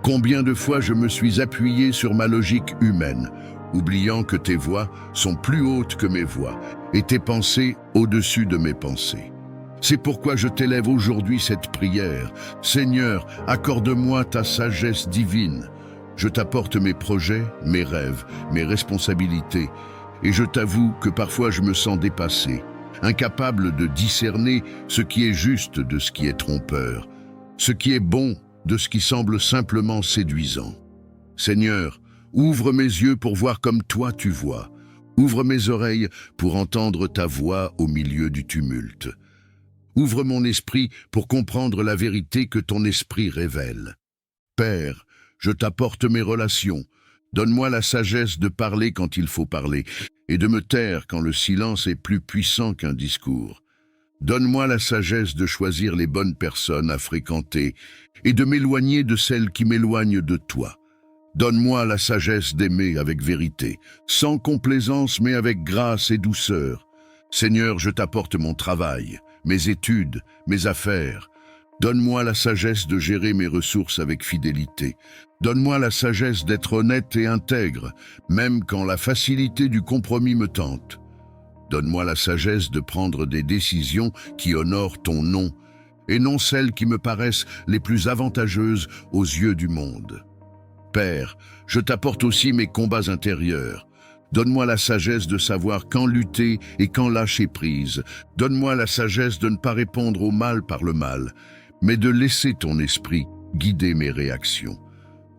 Combien de fois je me suis appuyé sur ma logique humaine, oubliant que tes voies sont plus hautes que mes voies et tes pensées au-dessus de mes pensées. C'est pourquoi je t'élève aujourd'hui cette prière. Seigneur, accorde-moi ta sagesse divine. Je t'apporte mes projets, mes rêves, mes responsabilités, et je t'avoue que parfois je me sens dépassé, incapable de discerner ce qui est juste de ce qui est trompeur, ce qui est bon de ce qui semble simplement séduisant. Seigneur, ouvre mes yeux pour voir comme toi tu vois. Ouvre mes oreilles pour entendre ta voix au milieu du tumulte. Ouvre mon esprit pour comprendre la vérité que ton esprit révèle. Père, je t'apporte mes relations. Donne-moi la sagesse de parler quand il faut parler et de me taire quand le silence est plus puissant qu'un discours. Donne-moi la sagesse de choisir les bonnes personnes à fréquenter et de m'éloigner de celles qui m'éloignent de toi. Donne-moi la sagesse d'aimer avec vérité, sans complaisance mais avec grâce et douceur. Seigneur, je t'apporte mon travail, mes études, mes affaires. Donne-moi la sagesse de gérer mes ressources avec fidélité. Donne-moi la sagesse d'être honnête et intègre, même quand la facilité du compromis me tente. Donne-moi la sagesse de prendre des décisions qui honorent ton nom, et non celles qui me paraissent les plus avantageuses aux yeux du monde. Père, je t'apporte aussi mes combats intérieurs. Donne-moi la sagesse de savoir quand lutter et quand lâcher prise. Donne-moi la sagesse de ne pas répondre au mal par le mal, mais de laisser ton esprit guider mes réactions.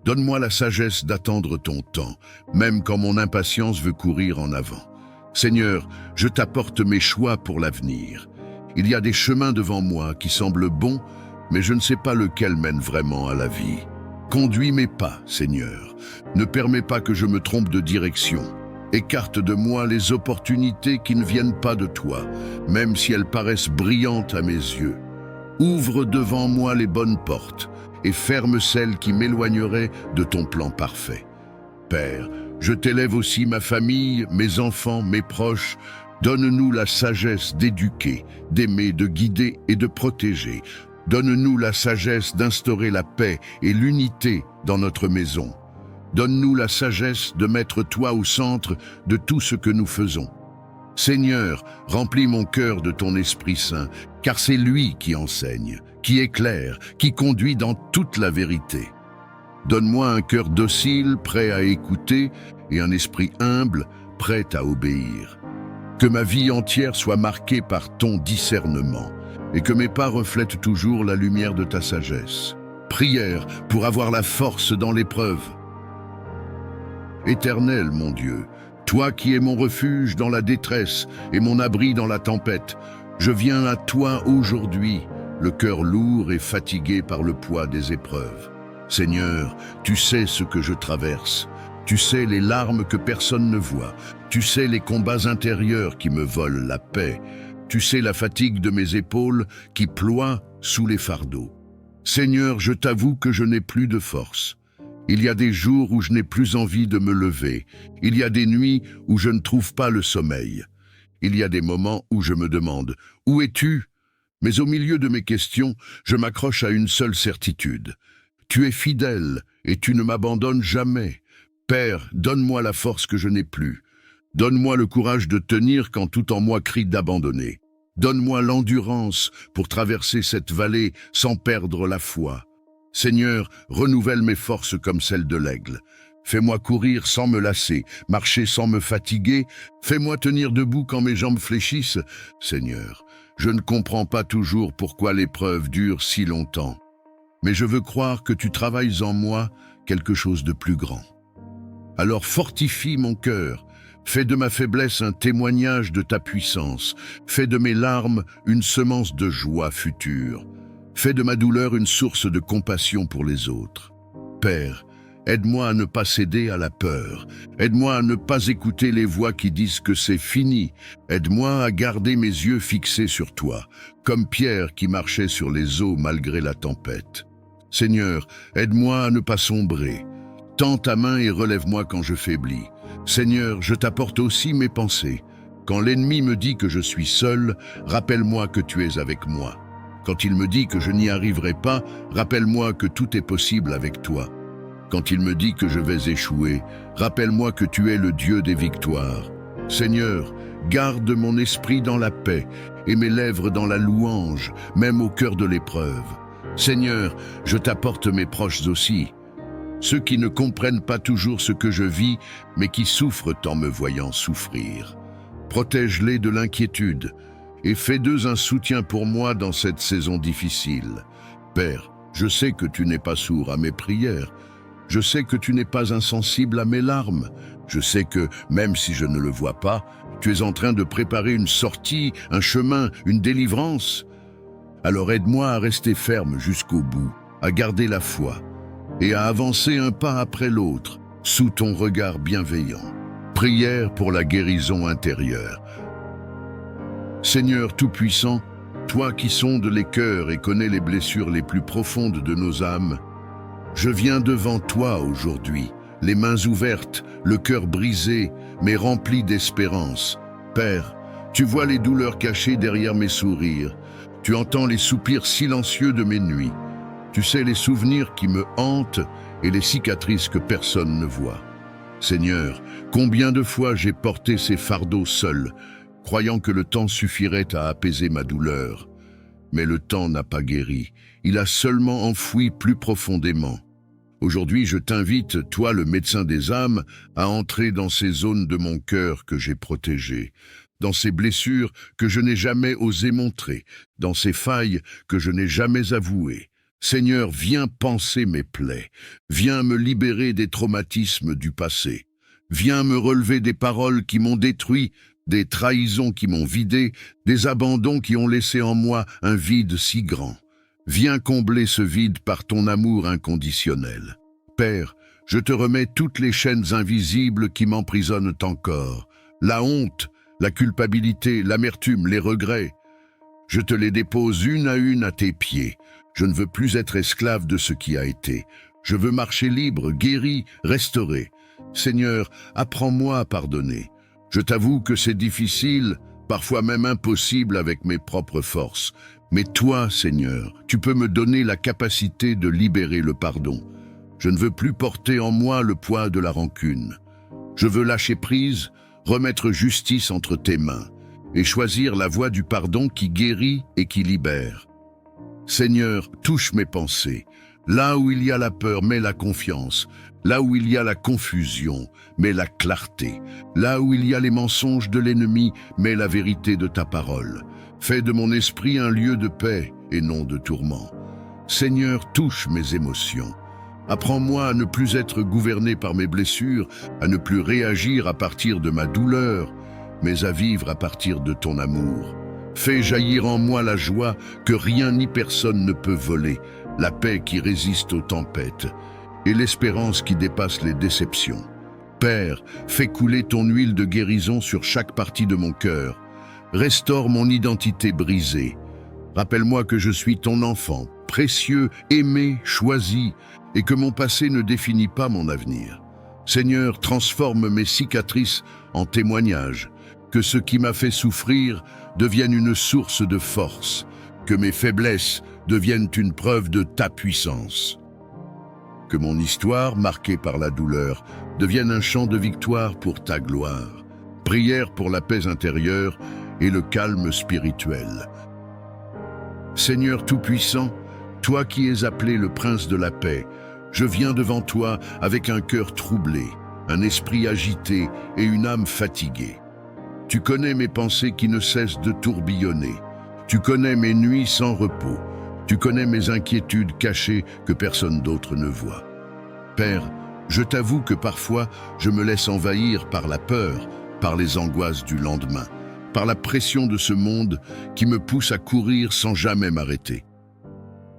Donne-moi la sagesse d'attendre ton temps, même quand mon impatience veut courir en avant. Seigneur, je t'apporte mes choix pour l'avenir. Il y a des chemins devant moi qui semblent bons, mais je ne sais pas lequel mène vraiment à la vie. Conduis mes pas, Seigneur. Ne permets pas que je me trompe de direction. Écarte de moi les opportunités qui ne viennent pas de toi, même si elles paraissent brillantes à mes yeux. Ouvre devant moi les bonnes portes et ferme celles qui m'éloigneraient de ton plan parfait. Père, je t'élève aussi ma famille, mes enfants, mes proches. Donne-nous la sagesse d'éduquer, d'aimer, de guider et de protéger. Donne-nous la sagesse d'instaurer la paix et l'unité dans notre maison. Donne-nous la sagesse de mettre toi au centre de tout ce que nous faisons. Seigneur, remplis mon cœur de ton Esprit Saint, car c'est lui qui enseigne, qui éclaire, qui conduit dans toute la vérité. Donne-moi un cœur docile, prêt à écouter, et un esprit humble, prêt à obéir. Que ma vie entière soit marquée par ton discernement, et que mes pas reflètent toujours la lumière de ta sagesse. Prière pour avoir la force dans l'épreuve. Éternel, mon Dieu, toi qui es mon refuge dans la détresse et mon abri dans la tempête, je viens à toi aujourd'hui, le cœur lourd et fatigué par le poids des épreuves. Seigneur, tu sais ce que je traverse. Tu sais les larmes que personne ne voit. Tu sais les combats intérieurs qui me volent la paix. Tu sais la fatigue de mes épaules qui ploient sous les fardeaux. Seigneur, je t'avoue que je n'ai plus de force. Il y a des jours où je n'ai plus envie de me lever. Il y a des nuits où je ne trouve pas le sommeil. Il y a des moments où je me demande « Où es-tu » Mais au milieu de mes questions, je m'accroche à une seule certitude. Tu es fidèle et tu ne m'abandonnes jamais. Père, donne-moi la force que je n'ai plus. Donne-moi le courage de tenir quand tout en moi crie d'abandonner. Donne-moi l'endurance pour traverser cette vallée sans perdre la foi. Seigneur, renouvelle mes forces comme celles de l'aigle. Fais-moi courir sans me lasser, marcher sans me fatiguer. Fais-moi tenir debout quand mes jambes fléchissent. Seigneur, je ne comprends pas toujours pourquoi l'épreuve dure si longtemps. Mais je veux croire que tu travailles en moi quelque chose de plus grand. Alors fortifie mon cœur. Fais de ma faiblesse un témoignage de ta puissance. Fais de mes larmes une semence de joie future. Fais de ma douleur une source de compassion pour les autres. Père, aide-moi à ne pas céder à la peur. Aide-moi à ne pas écouter les voix qui disent que c'est fini. Aide-moi à garder mes yeux fixés sur toi, comme Pierre qui marchait sur les eaux malgré la tempête. Seigneur, aide-moi à ne pas sombrer. Tends ta main et relève-moi quand je faiblis. Seigneur, je t'apporte aussi mes pensées. Quand l'ennemi me dit que je suis seul, rappelle-moi que tu es avec moi. Quand il me dit que je n'y arriverai pas, rappelle-moi que tout est possible avec toi. Quand il me dit que je vais échouer, rappelle-moi que tu es le Dieu des victoires. Seigneur, garde mon esprit dans la paix et mes lèvres dans la louange, même au cœur de l'épreuve. Seigneur, je t'apporte mes proches aussi. Ceux qui ne comprennent pas toujours ce que je vis, mais qui souffrent en me voyant souffrir. Protège-les de l'inquiétude et fais d'eux un soutien pour moi dans cette saison difficile. Père, je sais que tu n'es pas sourd à mes prières. Je sais que tu n'es pas insensible à mes larmes. Je sais que, même si je ne le vois pas, tu es en train de préparer une sortie, un chemin, une délivrance. Alors aide-moi à rester ferme jusqu'au bout, à garder la foi et à avancer un pas après l'autre, sous ton regard bienveillant. Prière pour la guérison intérieure. Seigneur Tout-Puissant, toi qui sondes les cœurs et connais les blessures les plus profondes de nos âmes, je viens devant toi aujourd'hui, les mains ouvertes, le cœur brisé, mais rempli d'espérance. Père, tu vois les douleurs cachées derrière mes sourires, tu entends les soupirs silencieux de mes nuits. Tu sais les souvenirs qui me hantent et les cicatrices que personne ne voit. Seigneur, combien de fois j'ai porté ces fardeaux seul, croyant que le temps suffirait à apaiser ma douleur. Mais le temps n'a pas guéri, il a seulement enfoui plus profondément. Aujourd'hui, je t'invite, toi le médecin des âmes, à entrer dans ces zones de mon cœur que j'ai protégées, dans ces blessures que je n'ai jamais osé montrer, dans ces failles que je n'ai jamais avouées. Seigneur, viens panser mes plaies, viens me libérer des traumatismes du passé, viens me relever des paroles qui m'ont détruit, des trahisons qui m'ont vidé, des abandons qui ont laissé en moi un vide si grand. Viens combler ce vide par ton amour inconditionnel. Père, je te remets toutes les chaînes invisibles qui m'emprisonnent encore, la honte, la culpabilité, l'amertume, les regrets. Je te les dépose une à tes pieds. Je ne veux plus être esclave de ce qui a été. Je veux marcher libre, guéri, restauré. Seigneur, apprends-moi à pardonner. Je t'avoue que c'est difficile, parfois même impossible avec mes propres forces. Mais toi, Seigneur, tu peux me donner la capacité de libérer le pardon. Je ne veux plus porter en moi le poids de la rancune. Je veux lâcher prise, remettre justice entre tes mains et choisir la voie du pardon qui guérit et qui libère. Seigneur, touche mes pensées. Là où il y a la peur, mets la confiance. Là où il y a la confusion, mets la clarté. Là où il y a les mensonges de l'ennemi, mets la vérité de ta parole. Fais de mon esprit un lieu de paix et non de tourment. Seigneur, touche mes émotions. Apprends-moi à ne plus être gouverné par mes blessures, à ne plus réagir à partir de ma douleur, mais à vivre à partir de ton amour. Fais jaillir en moi la joie que rien ni personne ne peut voler, la paix qui résiste aux tempêtes et l'espérance qui dépasse les déceptions. Père, fais couler ton huile de guérison sur chaque partie de mon cœur. Restaure mon identité brisée. Rappelle-moi que je suis ton enfant, précieux, aimé, choisi, et que mon passé ne définit pas mon avenir. Seigneur, transforme mes cicatrices en témoignages, que ce qui m'a fait souffrir devienne une source de force, que mes faiblesses deviennent une preuve de ta puissance. Que mon histoire, marquée par la douleur, devienne un chant de victoire pour ta gloire. Prière pour la paix intérieure et le calme spirituel. Seigneur Tout-Puissant, toi qui es appelé le Prince de la paix, je viens devant toi avec un cœur troublé, un esprit agité et une âme fatiguée. Tu connais mes pensées qui ne cessent de tourbillonner. Tu connais mes nuits sans repos. Tu connais mes inquiétudes cachées que personne d'autre ne voit. Père, je t'avoue que parfois je me laisse envahir par la peur, par les angoisses du lendemain, par la pression de ce monde qui me pousse à courir sans jamais m'arrêter.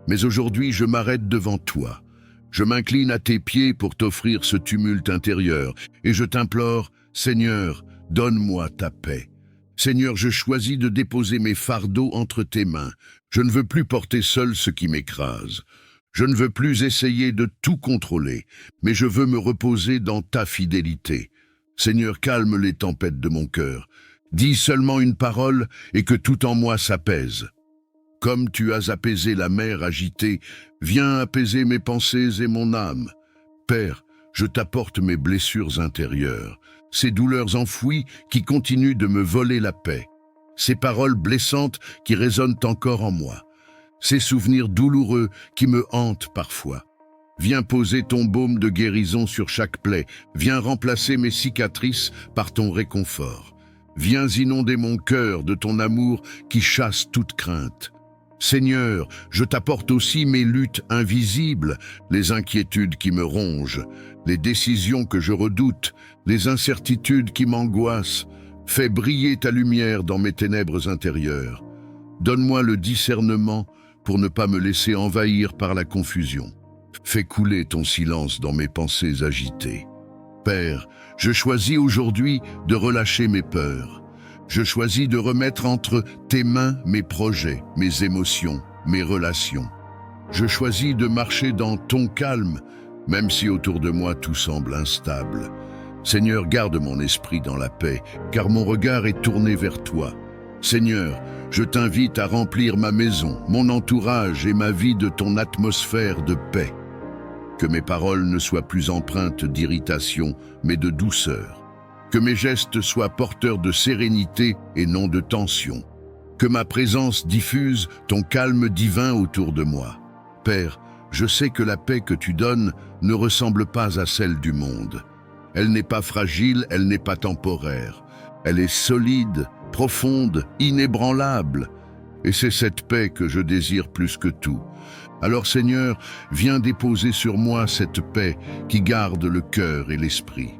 Mais aujourd'hui, je m'arrête devant toi. Je m'incline à tes pieds pour t'offrir ce tumulte intérieur et je t'implore, Seigneur, donne-moi ta paix. Seigneur, je choisis de déposer mes fardeaux entre tes mains. Je ne veux plus porter seul ce qui m'écrase. Je ne veux plus essayer de tout contrôler, mais je veux me reposer dans ta fidélité. Seigneur, calme les tempêtes de mon cœur. Dis seulement une parole et que tout en moi s'apaise. Comme tu as apaisé la mer agitée, viens apaiser mes pensées et mon âme. Père, je t'apporte mes blessures intérieures, ces douleurs enfouies qui continuent de me voler la paix, ces paroles blessantes qui résonnent encore en moi, ces souvenirs douloureux qui me hantent parfois. Viens poser ton baume de guérison sur chaque plaie, viens remplacer mes cicatrices par ton réconfort. Viens inonder mon cœur de ton amour qui chasse toute crainte. Seigneur, je t'apporte aussi mes luttes invisibles, les inquiétudes qui me rongent, les décisions que je redoute, les incertitudes qui m'angoissent. Fais briller ta lumière dans mes ténèbres intérieures. Donne-moi le discernement pour ne pas me laisser envahir par la confusion. Fais couler ton silence dans mes pensées agitées. Père, je choisis aujourd'hui de relâcher mes peurs. Je choisis de remettre entre tes mains mes projets, mes émotions, mes relations. Je choisis de marcher dans ton calme, même si autour de moi tout semble instable. Seigneur, garde mon esprit dans la paix, car mon regard est tourné vers toi. Seigneur, je t'invite à remplir ma maison, mon entourage et ma vie de ton atmosphère de paix. Que mes paroles ne soient plus empreintes d'irritation, mais de douceur. Que mes gestes soient porteurs de sérénité et non de tension. Que ma présence diffuse ton calme divin autour de moi. Père, je sais que la paix que tu donnes ne ressemble pas à celle du monde. Elle n'est pas fragile, elle n'est pas temporaire. Elle est solide, profonde, inébranlable. Et c'est cette paix que je désire plus que tout. Alors Seigneur, viens déposer sur moi cette paix qui garde le cœur et l'esprit.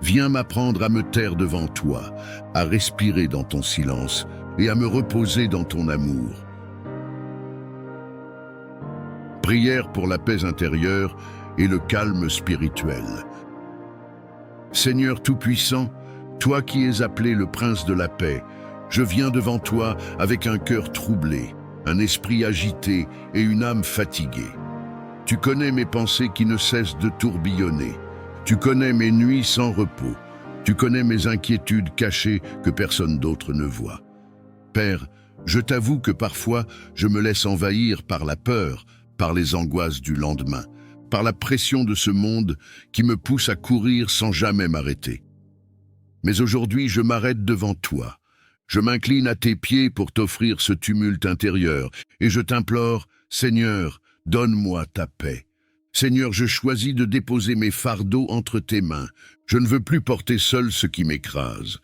Viens m'apprendre à me taire devant toi, à respirer dans ton silence et à me reposer dans ton amour. Prière pour la paix intérieure et le calme spirituel. Seigneur Tout-Puissant, toi qui es appelé le Prince de la paix, je viens devant toi avec un cœur troublé, un esprit agité et une âme fatiguée. Tu connais mes pensées qui ne cessent de tourbillonner. Tu connais mes nuits sans repos. Tu connais mes inquiétudes cachées que personne d'autre ne voit. Père, je t'avoue que parfois je me laisse envahir par la peur, par les angoisses du lendemain, par la pression de ce monde qui me pousse à courir sans jamais m'arrêter. Mais aujourd'hui, je m'arrête devant toi. Je m'incline à tes pieds pour t'offrir ce tumulte intérieur et je t'implore, Seigneur, donne-moi ta paix. Seigneur, je choisis de déposer mes fardeaux entre tes mains. Je ne veux plus porter seul ce qui m'écrase.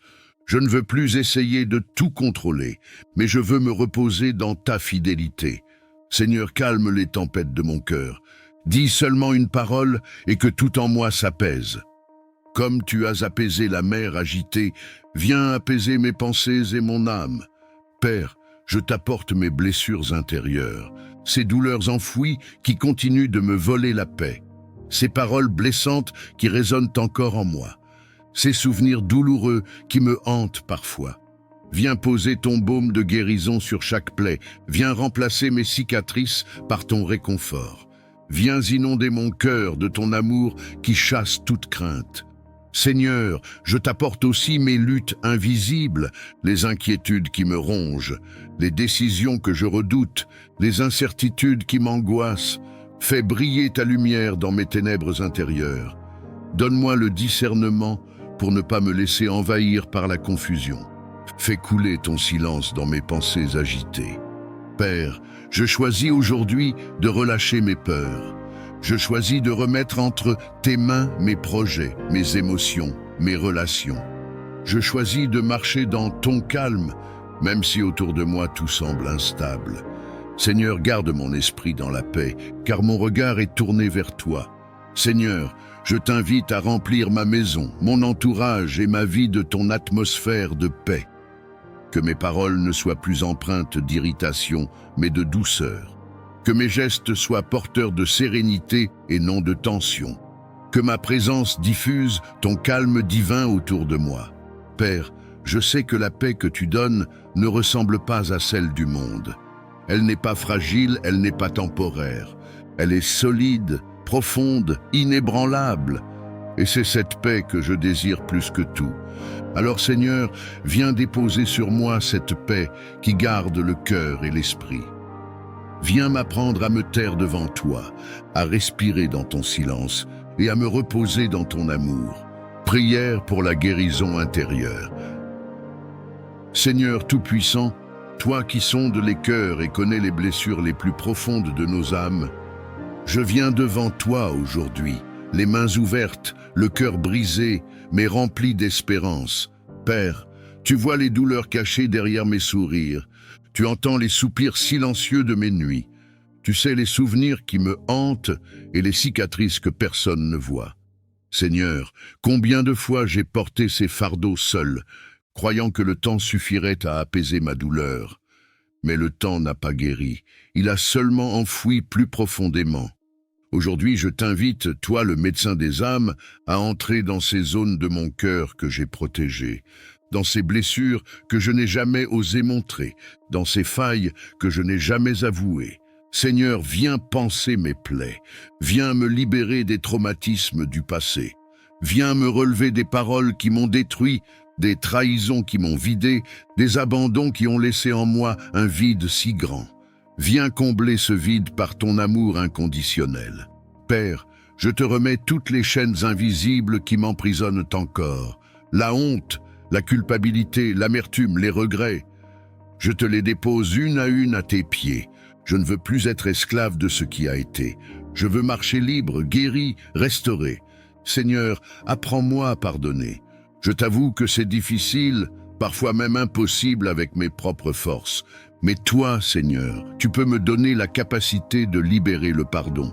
Je ne veux plus essayer de tout contrôler, mais je veux me reposer dans ta fidélité. Seigneur, calme les tempêtes de mon cœur. Dis seulement une parole et que tout en moi s'apaise. Comme tu as apaisé la mer agitée, viens apaiser mes pensées et mon âme. Père, je t'apporte mes blessures intérieures, ces douleurs enfouies qui continuent de me voler la paix, ces paroles blessantes qui résonnent encore en moi, ces souvenirs douloureux qui me hantent parfois. Viens poser ton baume de guérison sur chaque plaie, viens remplacer mes cicatrices par ton réconfort. Viens inonder mon cœur de ton amour qui chasse toute crainte. Seigneur, je t'apporte aussi mes luttes invisibles, les inquiétudes qui me rongent, les décisions que je redoute, les incertitudes qui m'angoissent. Fais briller ta lumière dans mes ténèbres intérieures. Donne-moi le discernement pour ne pas me laisser envahir par la confusion. Fais couler ton silence dans mes pensées agitées. Père, je choisis aujourd'hui de relâcher mes peurs. Je choisis de remettre entre tes mains mes projets, mes émotions, mes relations. Je choisis de marcher dans ton calme, même si autour de moi tout semble instable. Seigneur, garde mon esprit dans la paix, car mon regard est tourné vers toi. Seigneur, je t'invite à remplir ma maison, mon entourage et ma vie de ton atmosphère de paix. Que mes paroles ne soient plus empreintes d'irritation, mais de douceur. Que mes gestes soient porteurs de sérénité et non de tension. Que ma présence diffuse ton calme divin autour de moi. Père, je sais que la paix que tu donnes ne ressemble pas à celle du monde. Elle n'est pas fragile, elle n'est pas temporaire. Elle est solide, profonde, inébranlable. Et c'est cette paix que je désire plus que tout. Alors Seigneur, viens déposer sur moi cette paix qui garde le cœur et l'esprit. Viens m'apprendre à me taire devant toi, à respirer dans ton silence et à me reposer dans ton amour. Prière pour la guérison intérieure. Seigneur Tout-Puissant, toi qui sondes les cœurs et connais les blessures les plus profondes de nos âmes, je viens devant toi aujourd'hui, les mains ouvertes, le cœur brisé, mais rempli d'espérance. Père, tu vois les douleurs cachées derrière mes sourires. Tu entends les soupirs silencieux de mes nuits. Tu sais les souvenirs qui me hantent et les cicatrices que personne ne voit. Seigneur, combien de fois j'ai porté ces fardeaux seul, croyant que le temps suffirait à apaiser ma douleur. Mais le temps n'a pas guéri, il a seulement enfoui plus profondément. Aujourd'hui, je t'invite, toi le médecin des âmes, à entrer dans ces zones de mon cœur que j'ai protégées, dans ces blessures que je n'ai jamais osé montrer, dans ces failles que je n'ai jamais avouées. Seigneur, viens panser mes plaies, viens me libérer des traumatismes du passé, viens me relever des paroles qui m'ont détruit, des trahisons qui m'ont vidé, des abandons qui ont laissé en moi un vide si grand. Viens combler ce vide par ton amour inconditionnel. Père, je te remets toutes les chaînes invisibles qui m'emprisonnent encore, la honte, la culpabilité, l'amertume, les regrets. Je te les dépose une à tes pieds. Je ne veux plus être esclave de ce qui a été. Je veux marcher libre, guéri, restauré. Seigneur, apprends-moi à pardonner. Je t'avoue que c'est difficile, parfois même impossible avec mes propres forces. Mais toi, Seigneur, tu peux me donner la capacité de libérer le pardon.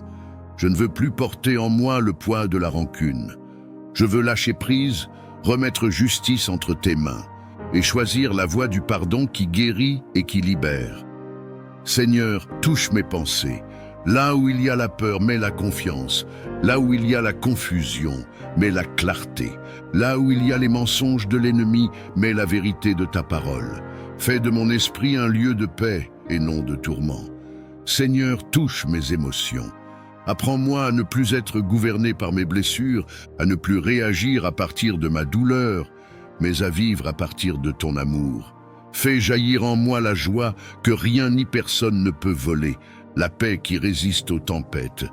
Je ne veux plus porter en moi le poids de la rancune. Je veux lâcher prise, remettre justice entre tes mains et choisir la voie du pardon qui guérit et qui libère. Seigneur, touche mes pensées. Là où il y a la peur, mets la confiance. Là où il y a la confusion, mets la clarté. Là où il y a les mensonges de l'ennemi, mets la vérité de ta parole. Fais de mon esprit un lieu de paix et non de tourment. Seigneur, touche mes émotions. Apprends-moi à ne plus être gouverné par mes blessures, à ne plus réagir à partir de ma douleur, mais à vivre à partir de ton amour. Fais jaillir en moi la joie que rien ni personne ne peut voler, la paix qui résiste aux tempêtes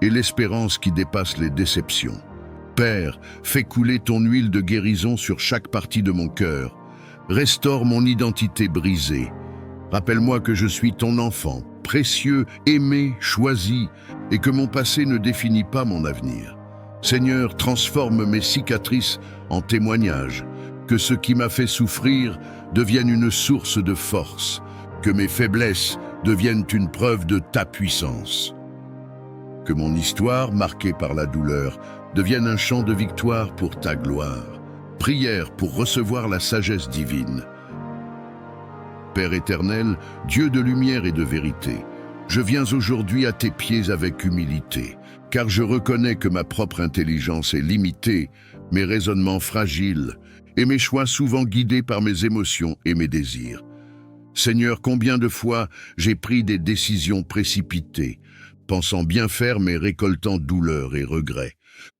et l'espérance qui dépasse les déceptions. Père, fais couler ton huile de guérison sur chaque partie de mon cœur. Restaure mon identité brisée. Rappelle-moi que je suis ton enfant, précieux, aimé, choisi, et que mon passé ne définit pas mon avenir. Seigneur, transforme mes cicatrices en témoignages, que ce qui m'a fait souffrir devienne une source de force, que mes faiblesses deviennent une preuve de ta puissance. Que mon histoire, marquée par la douleur, devienne un chant de victoire pour ta gloire. Prière pour recevoir la sagesse divine. Père éternel, Dieu de lumière et de vérité, je viens aujourd'hui à tes pieds avec humilité, car je reconnais que ma propre intelligence est limitée, mes raisonnements fragiles, et mes choix souvent guidés par mes émotions et mes désirs. Seigneur, combien de fois j'ai pris des décisions précipitées, pensant bien faire mais récoltant douleur et regret.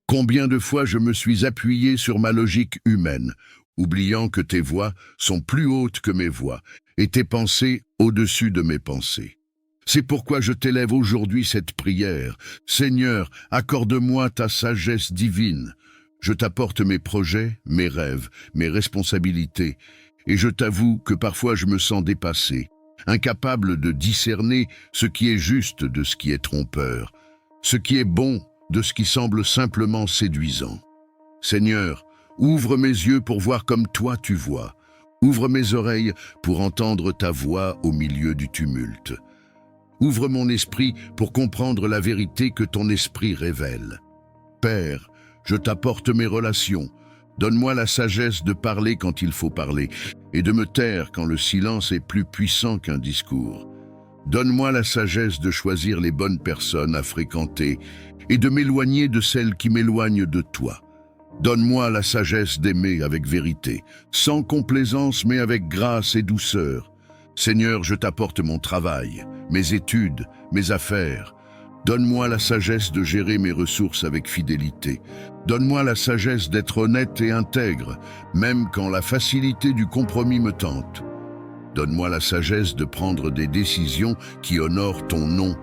Combien de fois je me suis appuyé sur ma logique humaine, oubliant que tes voies sont plus hautes que mes voies et tes pensées au-dessus de mes pensées. C'est pourquoi je t'élève aujourd'hui cette prière. Seigneur, accorde-moi ta sagesse divine. Je t'apporte mes projets, mes rêves, mes responsabilités, et je t'avoue que parfois je me sens dépassé, incapable de discerner ce qui est juste de ce qui est trompeur, ce qui est bon de ce qui semble simplement séduisant. Seigneur, ouvre mes yeux pour voir comme toi tu vois. Ouvre mes oreilles pour entendre ta voix au milieu du tumulte. Ouvre mon esprit pour comprendre la vérité que ton esprit révèle. Père, je t'apporte mes relations. Donne-moi la sagesse de parler quand il faut parler et de me taire quand le silence est plus puissant qu'un discours. Donne-moi la sagesse de choisir les bonnes personnes à fréquenter et de m'éloigner de celles qui m'éloignent de toi. Donne-moi la sagesse d'aimer avec vérité, sans complaisance mais avec grâce et douceur. Seigneur, je t'apporte mon travail, mes études, mes affaires. Donne-moi la sagesse de gérer mes ressources avec fidélité. Donne-moi la sagesse d'être honnête et intègre, même quand la facilité du compromis me tente. Donne-moi la sagesse de prendre des décisions qui honorent ton nom,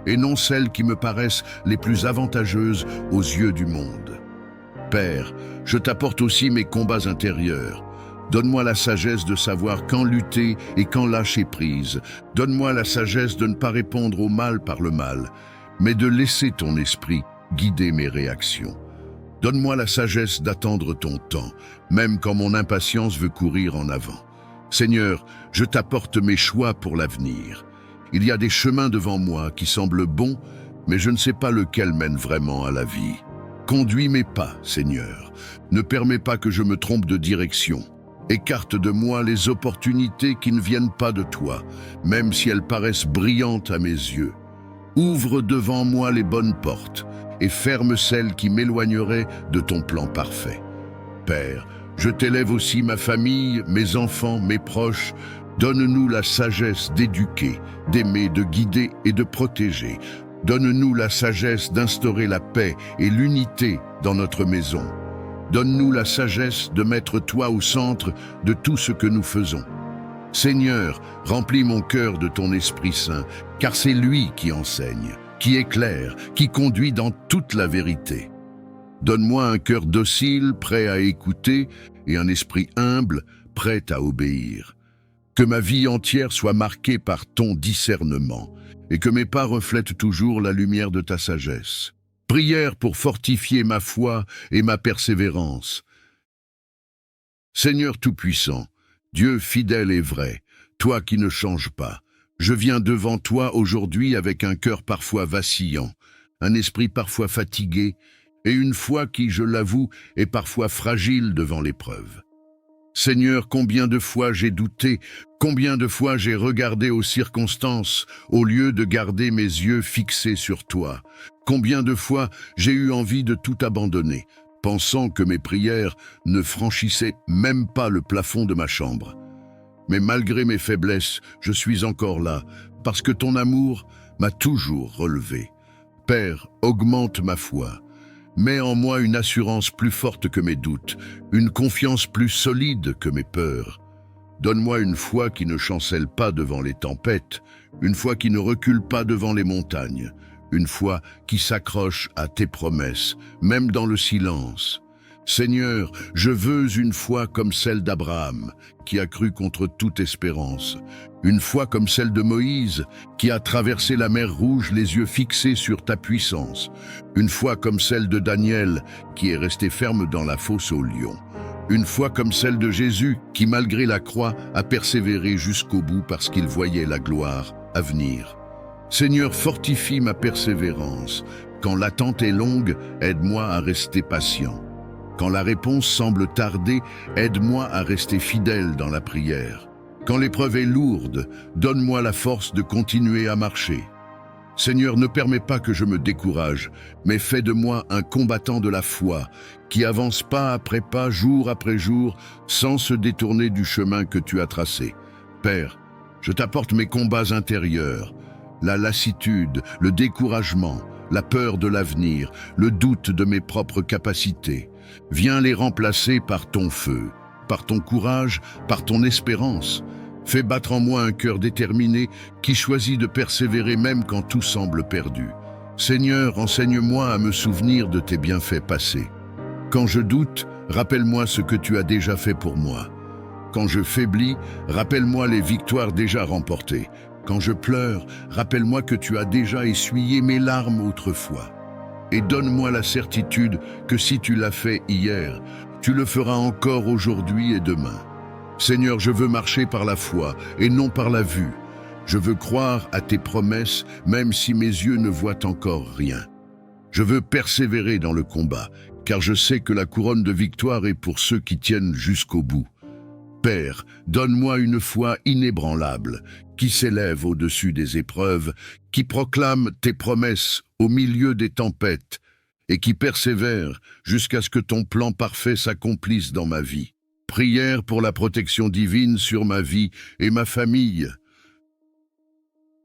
et non celles qui me paraissent les plus avantageuses aux yeux du monde. Père, je t'apporte aussi mes combats intérieurs. Donne-moi la sagesse de savoir quand lutter et quand lâcher prise. Donne-moi la sagesse de ne pas répondre au mal par le mal, mais de laisser ton esprit guider mes réactions. Donne-moi la sagesse d'attendre ton temps, même quand mon impatience veut courir en avant. Seigneur, je t'apporte mes choix pour l'avenir. Il y a des chemins devant moi qui semblent bons, mais je ne sais pas lequel mène vraiment à la vie. Conduis mes pas, Seigneur. Ne permets pas que je me trompe de direction. Écarte de moi les opportunités qui ne viennent pas de toi, même si elles paraissent brillantes à mes yeux. Ouvre devant moi les bonnes portes et ferme celles qui m'éloigneraient de ton plan parfait. Père, je t'élève aussi ma famille, mes enfants, mes proches. Donne-nous la sagesse d'éduquer, d'aimer, de guider et de protéger. Donne-nous la sagesse d'instaurer la paix et l'unité dans notre maison. Donne-nous la sagesse de mettre toi au centre de tout ce que nous faisons. Seigneur, remplis mon cœur de ton Esprit Saint, car c'est lui qui enseigne, qui éclaire, qui conduit dans toute la vérité. Donne-moi un cœur docile, prêt à écouter, et un esprit humble, prêt à obéir. Que ma vie entière soit marquée par ton discernement, et que mes pas reflètent toujours la lumière de ta sagesse. Prière pour fortifier ma foi et ma persévérance. Seigneur Tout-Puissant, Dieu fidèle et vrai, toi qui ne changes pas, je viens devant toi aujourd'hui avec un cœur parfois vacillant, un esprit parfois fatigué, et une foi qui, je l'avoue, est parfois fragile devant l'épreuve. Seigneur, combien de fois j'ai douté, combien de fois j'ai regardé aux circonstances au lieu de garder mes yeux fixés sur toi. Combien de fois j'ai eu envie de tout abandonner, pensant que mes prières ne franchissaient même pas le plafond de ma chambre. Mais malgré mes faiblesses, je suis encore là, parce que ton amour m'a toujours relevé. Père, augmente ma foi. Mets en moi une assurance plus forte que mes doutes, une confiance plus solide que mes peurs. Donne-moi une foi qui ne chancelle pas devant les tempêtes, une foi qui ne recule pas devant les montagnes, une foi qui s'accroche à tes promesses, même dans le silence. Seigneur, je veux une foi comme celle d'Abraham, qui a cru contre toute espérance, une foi comme celle de Moïse, qui a traversé la mer Rouge les yeux fixés sur ta puissance, une foi comme celle de Daniel, qui est resté ferme dans la fosse aux lions, une foi comme celle de Jésus, qui malgré la croix a persévéré jusqu'au bout parce qu'il voyait la gloire à venir. Seigneur, fortifie ma persévérance. Quand l'attente est longue, aide-moi à rester patient. Quand la réponse semble tarder, aide-moi à rester fidèle dans la prière. Quand l'épreuve est lourde, donne-moi la force de continuer à marcher. Seigneur, ne permets pas que je me décourage, mais fais de moi un combattant de la foi, qui avance pas après pas, jour après jour, sans se détourner du chemin que tu as tracé. Père, je t'apporte mes combats intérieurs, la lassitude, le découragement, la peur de l'avenir, le doute de mes propres capacités. Viens les remplacer par ton feu, par ton courage, par ton espérance. Fais battre en moi un cœur déterminé qui choisit de persévérer même quand tout semble perdu. Seigneur, enseigne-moi à me souvenir de tes bienfaits passés. Quand je doute, rappelle-moi ce que tu as déjà fait pour moi. Quand je faiblis, rappelle-moi les victoires déjà remportées. Quand je pleure, rappelle-moi que tu as déjà essuyé mes larmes autrefois. Et donne-moi la certitude que si tu l'as fait hier, tu le feras encore aujourd'hui et demain. Seigneur, je veux marcher par la foi et non par la vue. Je veux croire à tes promesses, même si mes yeux ne voient encore rien. Je veux persévérer dans le combat, car je sais que la couronne de victoire est pour ceux qui tiennent jusqu'au bout. Père, donne-moi une foi inébranlable, qui s'élève au-dessus des épreuves, qui proclame tes promesses au milieu des tempêtes, et qui persévère jusqu'à ce que ton plan parfait s'accomplisse dans ma vie. Prière pour la protection divine sur ma vie et ma famille.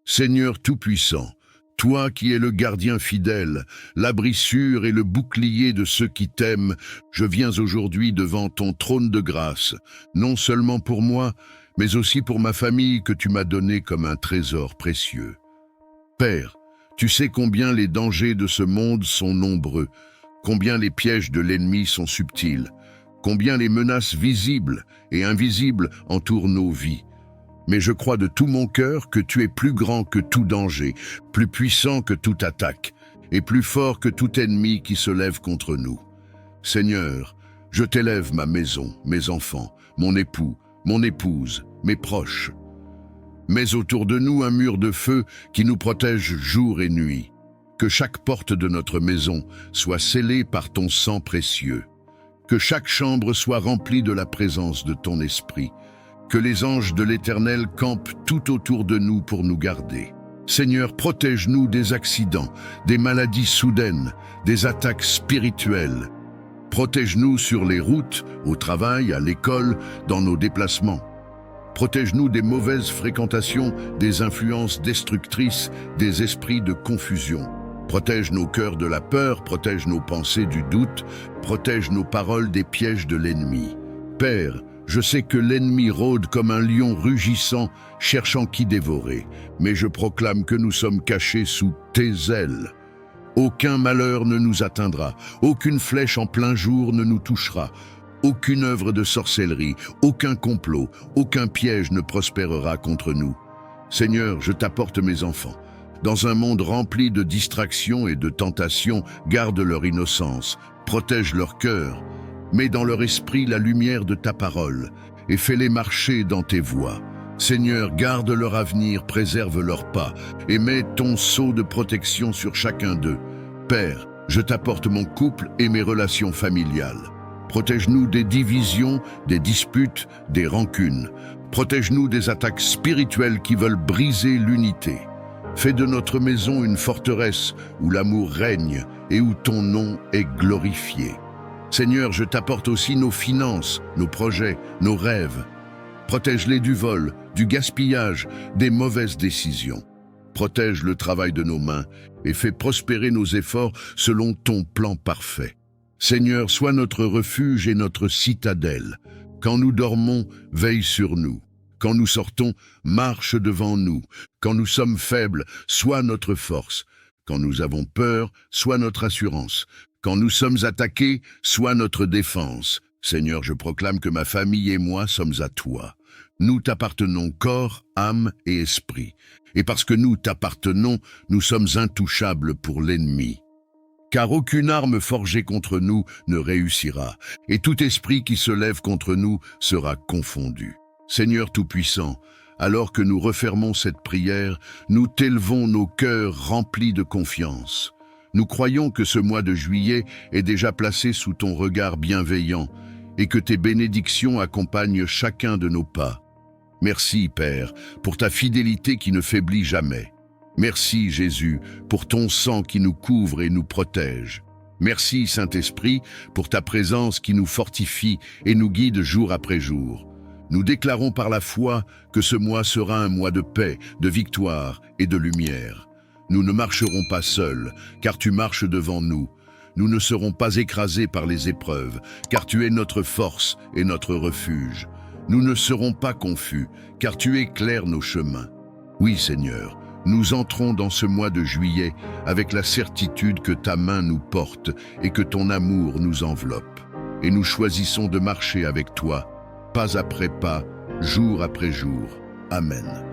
Seigneur Tout-Puissant, toi qui es le gardien fidèle, l'abri sûr et le bouclier de ceux qui t'aiment, je viens aujourd'hui devant ton trône de grâce, non seulement pour moi, mais aussi pour ma famille que tu m'as donnée comme un trésor précieux. Père, tu sais combien les dangers de ce monde sont nombreux, combien les pièges de l'ennemi sont subtils, combien les menaces visibles et invisibles entourent nos vies. Mais je crois de tout mon cœur que tu es plus grand que tout danger, plus puissant que toute attaque, et plus fort que tout ennemi qui se lève contre nous. Seigneur, je t'élève ma maison, mes enfants, mon époux, mon épouse, mes proches. Mets autour de nous un mur de feu qui nous protège jour et nuit. Que chaque porte de notre maison soit scellée par ton sang précieux. Que chaque chambre soit remplie de la présence de ton esprit. Que les anges de l'Éternel campent tout autour de nous pour nous garder. Seigneur, protège-nous des accidents, des maladies soudaines, des attaques spirituelles. Protège-nous sur les routes, au travail, à l'école, dans nos déplacements. Protège-nous des mauvaises fréquentations, des influences destructrices, des esprits de confusion. Protège nos cœurs de la peur, protège nos pensées du doute, protège nos paroles des pièges de l'ennemi. Père, je sais que l'ennemi rôde comme un lion rugissant, cherchant qui dévorer, mais je proclame que nous sommes cachés sous tes ailes. Aucun malheur ne nous atteindra, aucune flèche en plein jour ne nous touchera, aucune œuvre de sorcellerie, aucun complot, aucun piège ne prospérera contre nous. Seigneur, je t'apporte mes enfants. Dans un monde rempli de distractions et de tentations, garde leur innocence, protège leur cœur, mets dans leur esprit la lumière de ta parole et fais-les marcher dans tes voies. Seigneur, garde leur avenir, préserve leurs pas et mets ton sceau de protection sur chacun d'eux. Père, je t'apporte mon couple et mes relations familiales. Protège-nous des divisions, des disputes, des rancunes. Protège-nous des attaques spirituelles qui veulent briser l'unité. Fais de notre maison une forteresse où l'amour règne et où ton nom est glorifié. Seigneur, je t'apporte aussi nos finances, nos projets, nos rêves. Protège-les du vol, du gaspillage, des mauvaises décisions. Protège le travail de nos mains et fais prospérer nos efforts selon ton plan parfait. Seigneur, sois notre refuge et notre citadelle. Quand nous dormons, veille sur nous. Quand nous sortons, marche devant nous. Quand nous sommes faibles, sois notre force. Quand nous avons peur, sois notre assurance. Quand nous sommes attaqués, sois notre défense. Seigneur, je proclame que ma famille et moi sommes à toi. Nous t'appartenons corps, âme et esprit. Et parce que nous t'appartenons, nous sommes intouchables pour l'ennemi. Car aucune arme forgée contre nous ne réussira, et tout esprit qui se lève contre nous sera confondu. Seigneur Tout-Puissant, alors que nous refermons cette prière, nous t'élevons nos cœurs remplis de confiance. Nous croyons que ce mois de juillet est déjà placé sous ton regard bienveillant et que tes bénédictions accompagnent chacun de nos pas. Merci, Père, pour ta fidélité qui ne faiblit jamais. Merci, Jésus, pour ton sang qui nous couvre et nous protège. Merci, Saint-Esprit, pour ta présence qui nous fortifie et nous guide jour après jour. Nous déclarons par la foi que ce mois sera un mois de paix, de victoire et de lumière. Nous ne marcherons pas seuls, car tu marches devant nous. Nous ne serons pas écrasés par les épreuves, car tu es notre force et notre refuge. Nous ne serons pas confus, car tu éclaires nos chemins. Oui, Seigneur, nous entrons dans ce mois de juillet avec la certitude que ta main nous porte et que ton amour nous enveloppe. Et nous choisissons de marcher avec toi, pas après pas, jour après jour. Amen.